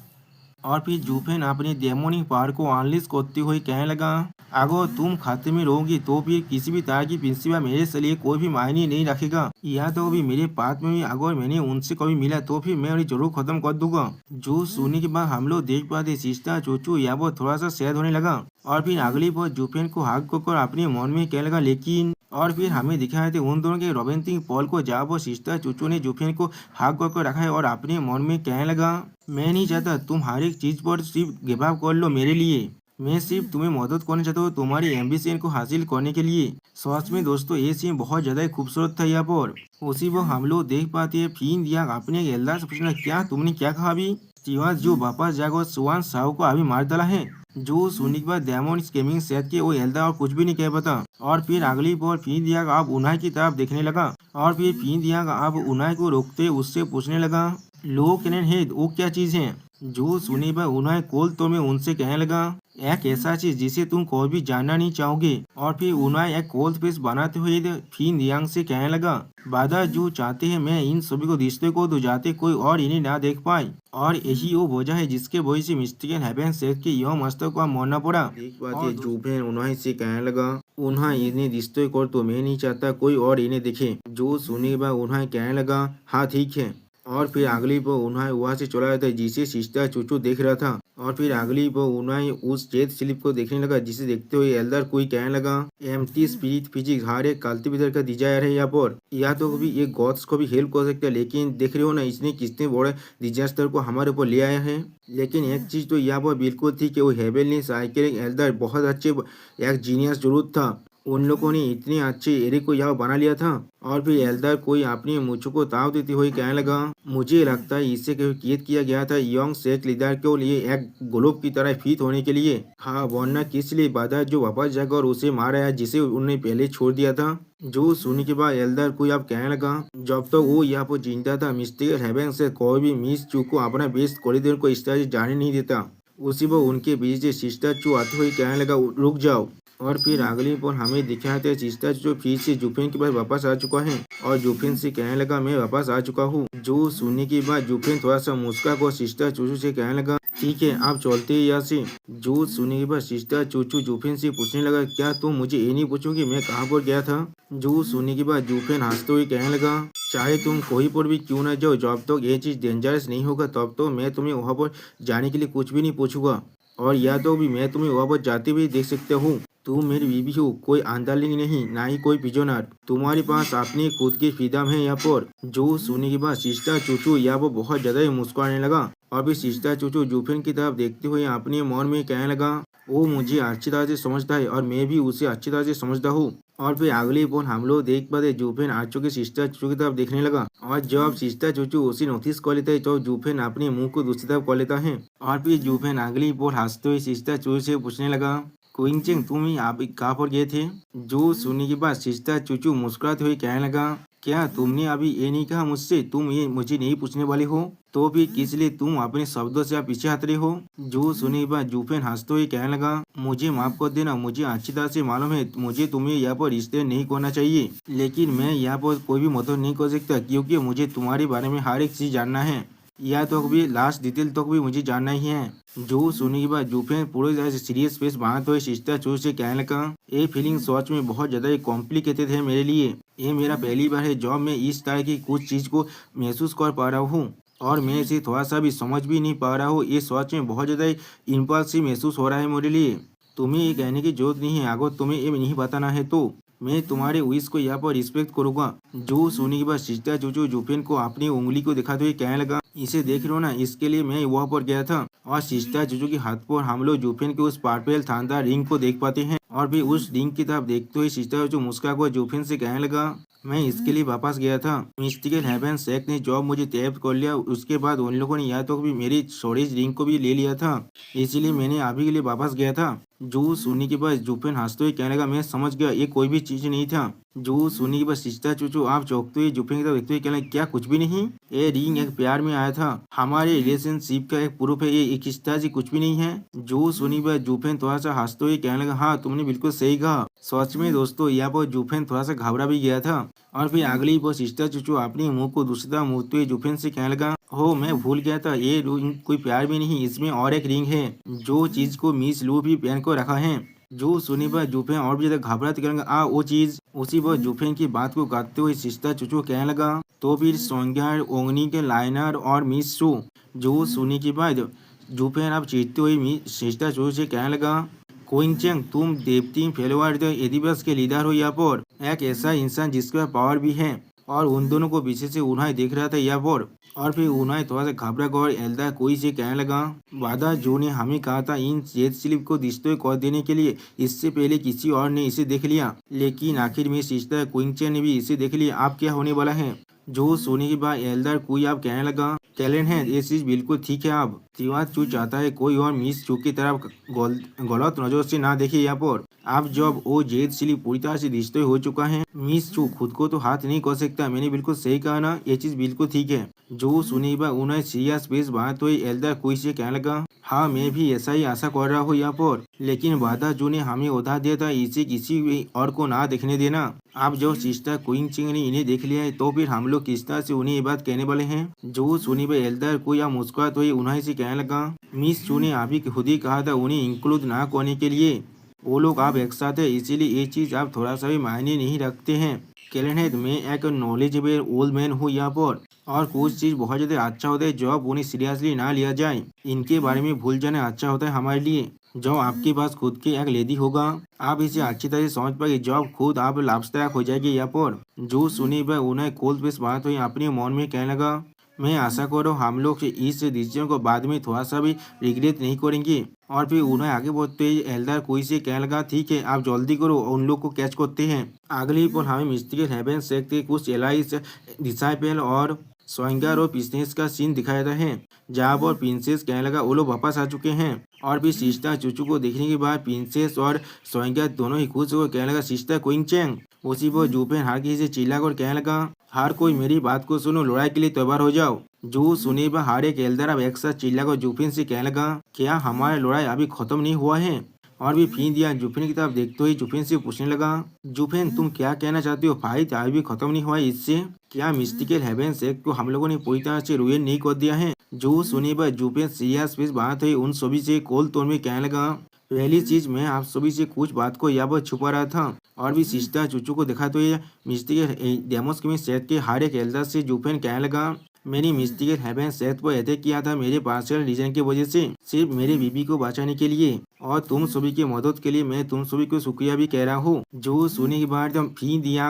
और फिर जुफेन अपनी डेमोनिक पावर को अनलिश करते हुए कहने लगा, अगर तुम खाते में रहोगी तो फिर किसी भी तरह की प्रिंसिपल मेरे से लिए कोई भी मायने नहीं रखेगा। या तो अभी मेरे पास में भी अगर मैंने उनसे कभी मिला तो फिर मैं उन्हें जरूर खत्म कर दूंगा। जो सुनने के बाद हम लोग देख पाते सिस्टर चूचू या वो थोड़ा सा सैड होने लगा और फिर अगली बार जुफेन को हाथ कर अपने मन में कहने लगा लेकिन। और फिर हमें दिखाए थे उन दोनों के रोमांटिक पल को जहाँ वो सिस्टर चूचू ने जुफेन को हाथ कर रखा है और अपने मन में कहने लगा मैं नहीं चाहता तुम हर एक चीज पर सिर्फ गिव अप कर लो मेरे लिए। मैं सिर्फ तुम्हें मदद करना चाहता हूँ तुम्हारी एम्बिशन को हासिल करने के लिए। सच में दोस्तों ये सीन बहुत ज्यादा ही खूबसूरत था यहाँ पर। उसी वक्त हम लोग देख पाते हैं फिन दिया अपने एल्डर से पूछना क्या तुमने क्या कहा अभी। शिवाज जो वापस जाकर सुवान साहु को अभी मार डाला है। जो सुनने के बाद डायमंड स्केमिंग सेट के वो एल्डर और कुछ भी नहीं कह पाता। और फिर अगली बार फिन दिया अब उनाई की तरफ देखने लगा और फिर फिन दिया अब उनाई को रोकते उससे पूछने लगा लो कैनन हेड वो क्या चीज है। जो सुनी पर उन्हें कोल तो मैं उनसे कहने लगा एक ऐसा चीज जिसे तुम कोई भी जानना नहीं चाहोगे। और फिर उन्हें एक कोल फेस बनाते हुए फिन यांग से कहने लगा बादर जो चाहते हैं मैं इन सभी को रिश्ते को दो जाते कोई और इन्हें ना देख पाए। और यही वो वजह है जिसके वजह से मिस्टिकल हेवन सेठ के यह मस्तक को मरना पड़ा। एक बात है जुबेन उन्हें से कहने लगा उन्हें इन्हें रिश्ते को तो मैं नहीं चाहता कोई और इन्हें देखे। जो सुनने के बाद उन्हें कहने लगा हाँ ठीक है। और फिर अगली पर उन्हें वहाँ से चला जाता है जिसे सिस्टर चूचू देख रहा था। और फिर अगली पर उन्हें उस जेट स्लिप को देखने लगा जिसे देखते हुए एल्डर कोई कहने लगा एम्प्टी स्पिरिट फिजिक्स हर एक कल्टिवेटर का डिजायर है यहाँ पर। या तो कभी ये गॉड्स को भी हेल्प कर सकता है लेकिन देख रहे हो ना इसने कितने बड़े डिजास्टर को हमारे ऊपर ले आया है। लेकिन एक चीज तो यहाँ पर बिल्कुल थी कि वो हेवनली साइकिल एल्डर बहुत अच्छे एक जीनियस जरूर था। उन लोगों ने इतने अच्छे एरिक को यहाँ बना लिया था। और फिर एल्डर कोई अपनी मुझ को ताव देते हुए कहने लगा मुझे लगता है इसे कैद किया गया था यंग सेक लीडर के लिए एक ग्लोब की तरह फिट होने के लिए। हाँ वरना किस लिए बादर जो वापस जाकर उसे मार आया जिसे उन्होंने पहले छोड़ दिया था। जो सुनने के बाद एल्डर कोई अब कहने लगा जब तक वो यहाँ पर जिंदा था मिस्टर हेवन से कोई भी मिस चू को अपना बेस्ट कॉरिडोर को इस तरह जाने नहीं देता। उसी पर उनके बीच से सिस्टर चू आते हुए कहने लगा रुक जाओ। और फिर अगली पर हमें दिखाते सिस्टर जो फिर से जुफिन के पास वापस आ चुका है और जुफिन से कहने लगा मैं वापस आ चुका हूँ। जो सुनने के बाद जुफिन थोड़ा सा मुस्का को सिस्टर चूचू से कहने लगा ठीक है आप चलते हैं यहाँ से। जो सुनने के बाद सिस्टर चूचू जुफिन से पूछने लगा क्या तुम मुझे ये नहीं पूछोगे मैं कहाँ पर गया था। जो सुनने के बाद जुफिन हंसते हुए कहने लगा चाहे तुम कोई पर भी क्यों ना जाओ जब तक ये चीज डेंजरस नहीं होगा तब तो मैं तुम्हें वहाँ पर जाने के लिए कुछ भी नहीं पूछूंगा। और या तो भी मैं तुम्हें वहाँ पर जाते हुए देख सकता हूँ। तुम मेरी बीवी हो कोई आंदोलन नहीं ना ही कोई पिजोनर तुम्हारे पास अपनी खुद की फ्रीडम है यहाँ पर। जो सुनने के बाद सिस्टर चूचू यहाँ पर बहुत ज्यादा ही मुस्कुराने लगा और फिर सिस्टर चूचू जुफिन की तरफ देखते हुए अपने मन में कहने लगा वो मुझे अच्छी तरह से समझता है और मैं भी उसे अच्छी तरह से समझता हूँ। और फिर अगले फोन हम लोग देख पाते जुफेन आ चुके सिस्टर चूचू की तरफ देखने लगा और जब सिस्टर चूचू उसे नोटिस कर लेता है तो जुफेन अपने मुंह को दूसरी तरफ कर लेता है। और फिर जुफेन अगली पोर हंसते हुए सिस्टर चूचू से पूछने लगा क्विंचिंग तुम ही आप कहाँ पर गए थे। जो सुनने के बाद सिस्टर चूचू मुस्कुराते हुए कहने लगा क्या तुमने अभी ये नहीं कहा मुझसे तुम ये मुझे नहीं पूछने वाले हो तो फिर किस लिए तुम अपने शब्दों से आप पीछे हट रहे हो। जो सुनने के बाद जुफेन हंसते हुए कहने लगा मुझे माफ कर देना मुझे अच्छी तरह से मालूम है मुझे तुम्हें यहाँ पर रिश्ते नहीं करना चाहिए लेकिन मैं यहाँ पर कोई भी मदद नहीं कर सकता क्योंकि मुझे तुम्हारे बारे में हर एक चीज जानना है या तो भी लास्ट डिटेल तक भी मुझे जानना ही है। जो सुनने के बाद जुफेन पूरे सीरियस फेस बनाते हुए सिस्टर चूचू से कहने लगा ये फीलिंग सच में बहुत ज्यादा कॉम्प्लिकेटेड है मेरे लिए। ये मेरा पहली बार है जब मैं इस तरह की कुछ चीज को महसूस कर पा रहा हूँ और मैं इसे थोड़ा सा भी समझ भी नहीं पा रहा हूँ। ये सच में बहुत ज्यादा इम्पल्सिव महसूस हो रहा है मेरे लिए। तुम्हें ये कहने की जरूरत नहीं है अगर तुम्हें ये नहीं बताना है तो मैं तुम्हारे विश को यहाँ पर रिस्पेक्ट करूंगा। जो सुनने के बाद सिस्टर चूचू जुफेन को अपनी उंगली को दिखाते हुए कहने लगा इसे देख रहे हो ना इसके लिए मैं वहाँ पर गया था। और सिस्टर चूचू के हाथ पर हम लोग जुफेन के उस पर्पल शानदार रिंग को देख पाते हैं और फिर उस रिंग की तरफ देखते हुए सिस्टर चूचू मुस्कुरा को जुफेन से कहने लगा मैं इसके लिए वापस गया था। मिस्टिकल हेवन सेक ने जॉब मुझे तैयार कर लिया उसके बाद उन लोगों ने यहाँ तो भी मेरी स्टोरेज रिंग को भी ले लिया था इसीलिए मैंने अभी के लिए वापस गया था। जो सुनने के बाद जुफेन हंसते हुए कहने लगा मैं समझ गया ये कोई भी चीज नहीं था। जो सुनने के बाद सिस्टर चूचू आप चौंकते हुए जुफेन की तरफ देखते हुए कहने क्या कुछ भी नहीं ये रिंग एक प्यार में आया था हमारे रिलेशनशिप का एक प्रूफ है ये एक रिश्ता से कुछ भी नहीं है। जो सुनने के बाद जुफेन थोड़ा सा हंसते हुए कहने लगा हाँ तुमने बिल्कुल सही कहा। सच में दोस्तों यहाँ पर जुफेन थोड़ा सा घबरा भी गया था। और फिर अगली बार सिस्टर चूचू अपने मुंह को दूसरी तरफ मुड़ते हुए जुफेन से कहने लगा हो मैं भूल गया था ये रिंग कोई प्यार भी नहीं इसमें और एक रिंग है जो चीज को मिस लू भी पहन को रखा है। जो सुनी पर जुफेन और भी ज्यादा घबराते करेंगे वो चीज उसी पर जुफेन की बात को काटते हुए सिस्टर चूचू कहने लगा। तो फिर सोंग्यार, ओंगनी के लाइनर और मिस शू जो सुनने के बाद जुफेन अब चीरते हुए सिस्टर चूचू से कहने लगा, कोइंचेंग तुम देवती फेलोवर एडिबस के लीडर हो यहाँ पर, एक ऐसा इंसान जिसके पास पावर भी है। और उन दोनों को पीछे से उन्हें देख रहा था यहाँ पर। और फिर उन्हें थोड़ा सा घबरा कर एल्डर कोई से कहने लगा, वादा जो ने हमें कहा था इन जेट स्लिप को डिस्ट्रॉय कर देने के लिए, इससे पहले किसी और ने इसे देख लिया, लेकिन आखिर में सिस्टर क्विंचन ने भी इसे देख लिया। अब क्या होने वाला है? जो सोने के बाद एल्डर कोई आप कहने लगा, टैलेंट है ये चीज बिल्कुल ठीक है। आप तिवार चू चाहता है कोई और मिस चू की तरफ गलत नजर से ना देखे यहाँ पर। आप जब वो जेट स्लिप पूरी तरह से डिस्ट्रॉय हो चुका है, मिस चू खुद को तो हाथ नहीं कर सकता। मैंने बिल्कुल सही कहा ना, ये चीज बिल्कुल ठीक है। जो सुनी बा उन्हें सीरियस पेश बात हुई एल्डर कोई से कहने लगा, हाँ मैं भी ऐसा ही आशा कर रहा हूँ यहाँ पर, लेकिन वादा जो ने हमें उधार दिया था इसे किसी भी और को ना देखने देना। आप जो सिस्टर क्वीन चिंग ने इन्हें देख लिया है तो फिर हम लोग किस तरह से उन्हें ये बात कहने वाले हैं। जो सुनी बा एल्डर को या मुस्कुरात हुई उन्हें से कहने लगा, मिस चू ने अभी खुद ही कहा था उन्हें इंक्लूड ना करने के लिए। वो लोग आप एक साथ है इसीलिए ये चीज आप थोड़ा सा भी मायने नहीं रखते हैं। कैलेंड मैं एक नॉलेजेबल ओल्ड मैन हूँ यहाँ पर, और कुछ चीज बहुत ज्यादा अच्छा होता है जब उन्हें सीरियसली ना लिया जाए। इनके बारे में भूल जाना अच्छा होता है हमारे लिए। जब आपके पास खुद की एक लेडी होगा आप इसे अच्छी तरह से समझ पाएंगे, जब खुद आप लाभदायक हो जाएगी यहाँ पर। जो सुनी वह उन्हें कोल्ड पेश बात हुई अपने मन में कहने लगा, मैं आशा करो हम लोग इस डिसीजन को बाद में थोड़ा सा भी रिग्रेट नहीं करेंगे। और फिर उन्हें आगे बढ़ते ही एल्डर कोई से कहने लगा, ठीक है आप जल्दी करो उन लोग को कैच करते हैं। अगली पल हमें मिस्टिकल हेवन सेक्ट के कुछ एलाइस डिसाइपल और स्वाइंगर और बिजनेस का सीन दिखाया जाता है, जहाँ पर प्रिंसेस कहने लगा वो लोग वापस आ चुके हैं। और फिर सिस्टर चूचू को देखने के बाद प्रिंसेस और स्वाइंगर दोनों ही खुश होकर कहने लगा, सिस्टर क्विंचेंग। उसी पर जुपेन हर किसी से चिल्ला कर कहने लगा, हर कोई मेरी बात को सुनो, लड़ाई के लिए तैयार हो जाओ। जो सुने पर हर एक एल्डर अब एक साथ चिल्ला कर जुपेन से कहने लगा, क्या हमारी लड़ाई अभी खत्म नहीं हुआ है? और भी फीन दिया जुफिन की तरफ देखते हुए जुफिन से पूछने लगा, जुफिन तुम क्या कहना चाहते हो? फाइट अभी भी खत्म नहीं हुआ है इससे? क्या मिस्टिकल हेवन सेक्ट को हम लोगों ने पूरी तरह से रुइन नहीं कर दिया है? जो सुनी पर जुफिन सीरियस फेस बात हुई उन सभी से कोल तोड़ में कहने लगा, पहली चीज मैं आप सभी से कुछ बात को यहाँ पर छुपा रहा था। और भी सिस्टर चूचू को दिखाते हुए मिस्टिकल डेमोस के सेट के हर एक एल्डर से जुफिन कहने लगा, मैंने मिस्टिकल हेवन सेट पर अटैक किया था मेरे पार्शियल रीजन की वजह से, सिर्फ मेरे बीबी को बचाने के लिए। और तुम सभी की मदद के लिए मैं तुम सभी को शुक्रिया भी कह रहा हूँ। जो सुनने के बाद फी दिया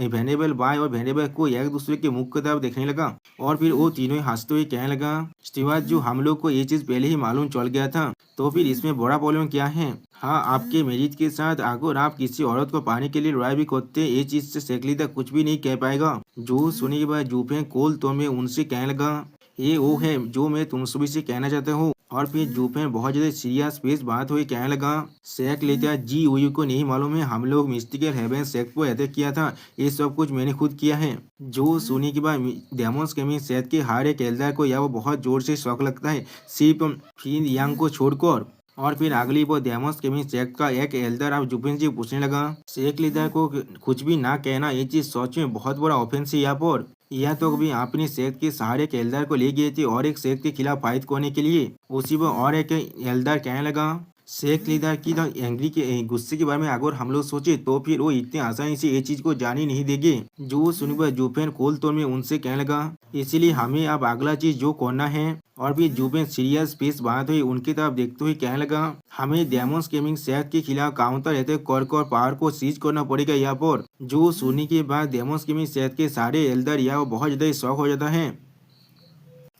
वेनेबल बाय और वेनेबल को एक दूसरे के मुख की तरफ देखने लगा। और फिर वो तीनों हंसते हुए कहने लगा, स्टीवार्ट जो हम लोग को ये चीज पहले ही मालूम चल गया था, तो फिर इसमें बड़ा प्रॉब्लम क्या है? हाँ आपके मेरिट के साथ अगर आप किसी औरत को पाने के लिए लड़ाई भी करते ये चीज से सेकलीदा कुछ भी नहीं कह पाएगा। जो सुनने के बाद जूफे कोल तो मैं उनसे कहने लगा, ये वो है जो मैं तुम सभी से कहना चाहता हूँ। और फिर जूफे बहुत ज्यादा सीरियस पेश बात हुई कहने लगा, सेक लेता जी उयू को नहीं मालूम है हम लोग मिस्टिकल हेवन सेक को अटैक किया था, ये सब कुछ मैंने खुद किया है। जो सुनी के बाद डेमोस केमिंग सेट के हर एक एल्डर को यह वो बहुत जोर से शौक लगता है, सिर्फ फिन यांग को छोड़कर। और फिर अगली वो डेमोस केमिंग सेक्ट का एक एल्डर अब जुपिन से पूछने लगा, शेख लीडर को कुछ भी ना कहना ये चीज सच में बहुत बड़ा ऑफेंस है यहाँ पर। यह तो कभी अपने सेक्ट के सहारे एक एल्डर को ले गए थे और एक सेक्ट के खिलाफ फाइट करने के लिए। उसी पर और एक एल्डर कहने लगा, शेख लीडर की तो एंग्री के गुस्से के बारे में अगर हम लोग सोचे तो फिर वो इतने आसानी से ये चीज को जान ही नहीं देंगे। जो सुनकर जुपेन कोल तौर में उनसे कहने लगा, इसीलिए हमें अब अगला चीज जो करना है। और भी जुपेन सीरियस फेस बात हुई उनकी तरफ देखते हुए कहने लगा, हमें डेमोस गेमिंग सेक्ट के खिलाफ काउंटर अटैक कर पावर को सीज करना पड़ेगा यहाँ पर। जो सुनने के बाद डेमोस गेमिंग सेक्ट के सारे एल्डर यहाँ बहुत ज्यादा शौक हो जाता है।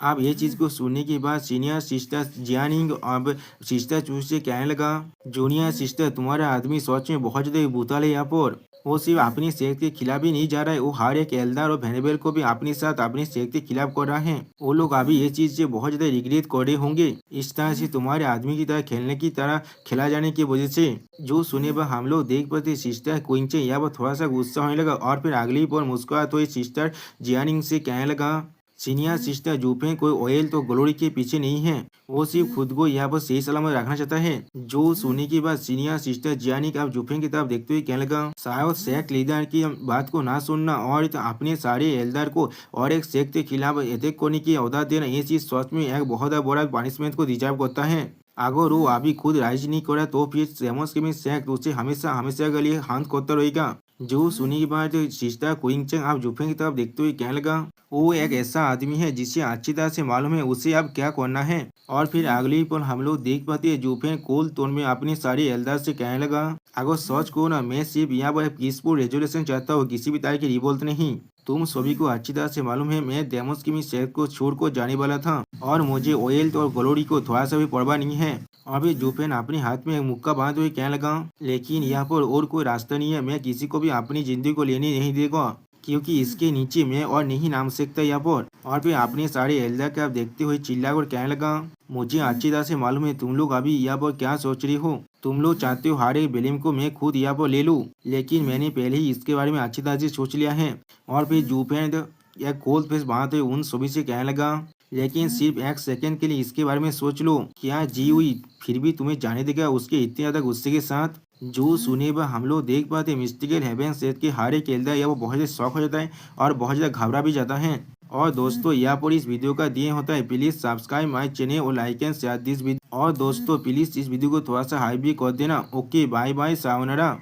अब ये चीज को सुनने के बाद सीनियर सिस्टर जियानिंग अब सिस्टर चू से कहने लगा, जूनियर सिस्टर तुम्हारा आदमी सच में बहुत ज्यादा भूताल है यहाँ पर। वो सिर्फ अपनी सेहत के खिलाफ ही नहीं जा रहा है, वो हर एक एल्डर और वेनेबल को भी अपने साथ अपनी सेहत के खिलाफ कर रहा है। वो लोग अभी ये चीज से बहुत ज्यादा रिग्रेट कर रहे होंगे इस तरह से तुम्हारे आदमी की तरह खेलने की तरह खेला जाने की वजह से। जो सुने पर हम लोग देख पाते सिस्टर क्विंचे यहाँ पर थोड़ा सा गुस्सा होने लगा। और फिर अगली पर मुस्कुराते हुए सिस्टर जियानिंग से कहने लगा, सीनियर सिस्टर जूफे कोई ऑयल तो ग्लोरी के पीछे नहीं है, वो सिर्फ खुद को यहाँ पर सही सलामत रखना चाहता है। जो सुनने के बाद सीनियर सिस्टर जियानी अब जूफे की तरफ देखते हुए कहने लगा, शायद सेक्ट लीडर की बात को ना सुनना और अपने सारे एल्डर को और एक सेक्ट के खिलाफ अटैक करने की ऑर्डर देना ये चीज सच में एक बहुत बड़ा पनिशमेंट को डिजर्व करता है। अगर वो अभी खुद राइज नहीं करा तो फिर डेमोस गेमिंग सेक्ट उसे हमेशा हमेशा के लिए हाथ करता रहेगा। जो सुनने के बाद सिस्टर क्विंगचंग आप जूफेन की तरफ देखते हुए कहने लगा, वो एक ऐसा आदमी है जिसे अच्छी तरह से मालूम है उसे अब क्या करना है। और फिर अगली पल हम लोग देख पाते हैं जूफेन कोल टोन में अपनी सारी एल्डर से कहने लगा, अगर सच को ना मैं सिर्फ यहाँ पर पीसफुल रेजोल्यूशन चाहता हूँ, किसी भी तरह की रिवोल्ट नहीं। तुम सभी को अच्छी तरह से मालूम है मैं डेमोस की शहर को छोड़ कर जाने वाला था और मुझे ऑयल और ग्लोरी को थोड़ा सा भी परवाह नहीं है। अभी जूफेन अपने हाथ में एक मुक्का बांधे हुए कहने लगा, लेकिन यहाँ पर और कोई रास्ता नहीं है, मैं किसी को भी अपनी जिंदगी को लेने नहीं देगा, क्योंकि इसके नीचे मैं और नहीं नाम सकता यहाँ पर। और फिर अपने सारे एल्डर का देखते हुए चिल्ला कर कहने लगा, मुझे अच्छी तरह से मालूम है तुम लोग अभी यहाँ पर क्या सोच रहे हो। तुम लोग चाहते हो हर एक बिलिम को मैं खुद यहाँ पर ले लूँ, लेकिन मैंने पहले ही इसके बारे में अच्छी तरह से सोच लिया है। और फिर जूफेन या कोल्ड फेस बांधते हुए उन सभी से कहने लगा, लेकिन सिर्फ एक सेकंड के लिए इसके बारे में सोच लो, क्या जी हुई फिर भी तुम्हें जाने देगा उसके इतने ज्यादा गुस्से के साथ। जो सुने वह हम लोग देख पाते मिस्टिकल हेवन सेट के हर एक खेलता है या वो बहुत ज्यादा शौक हो जाता है और बहुत ज्यादा घबरा भी जाता है। और दोस्तों यहाँ पर इस वीडियो का दिए होता है, प्लीज सब्सक्राइब माय चैनल और like and share this video. और दोस्तों प्लीज इस वीडियो को थोड़ा सा हाई भी कर देना। Okay bye bye सावनारा।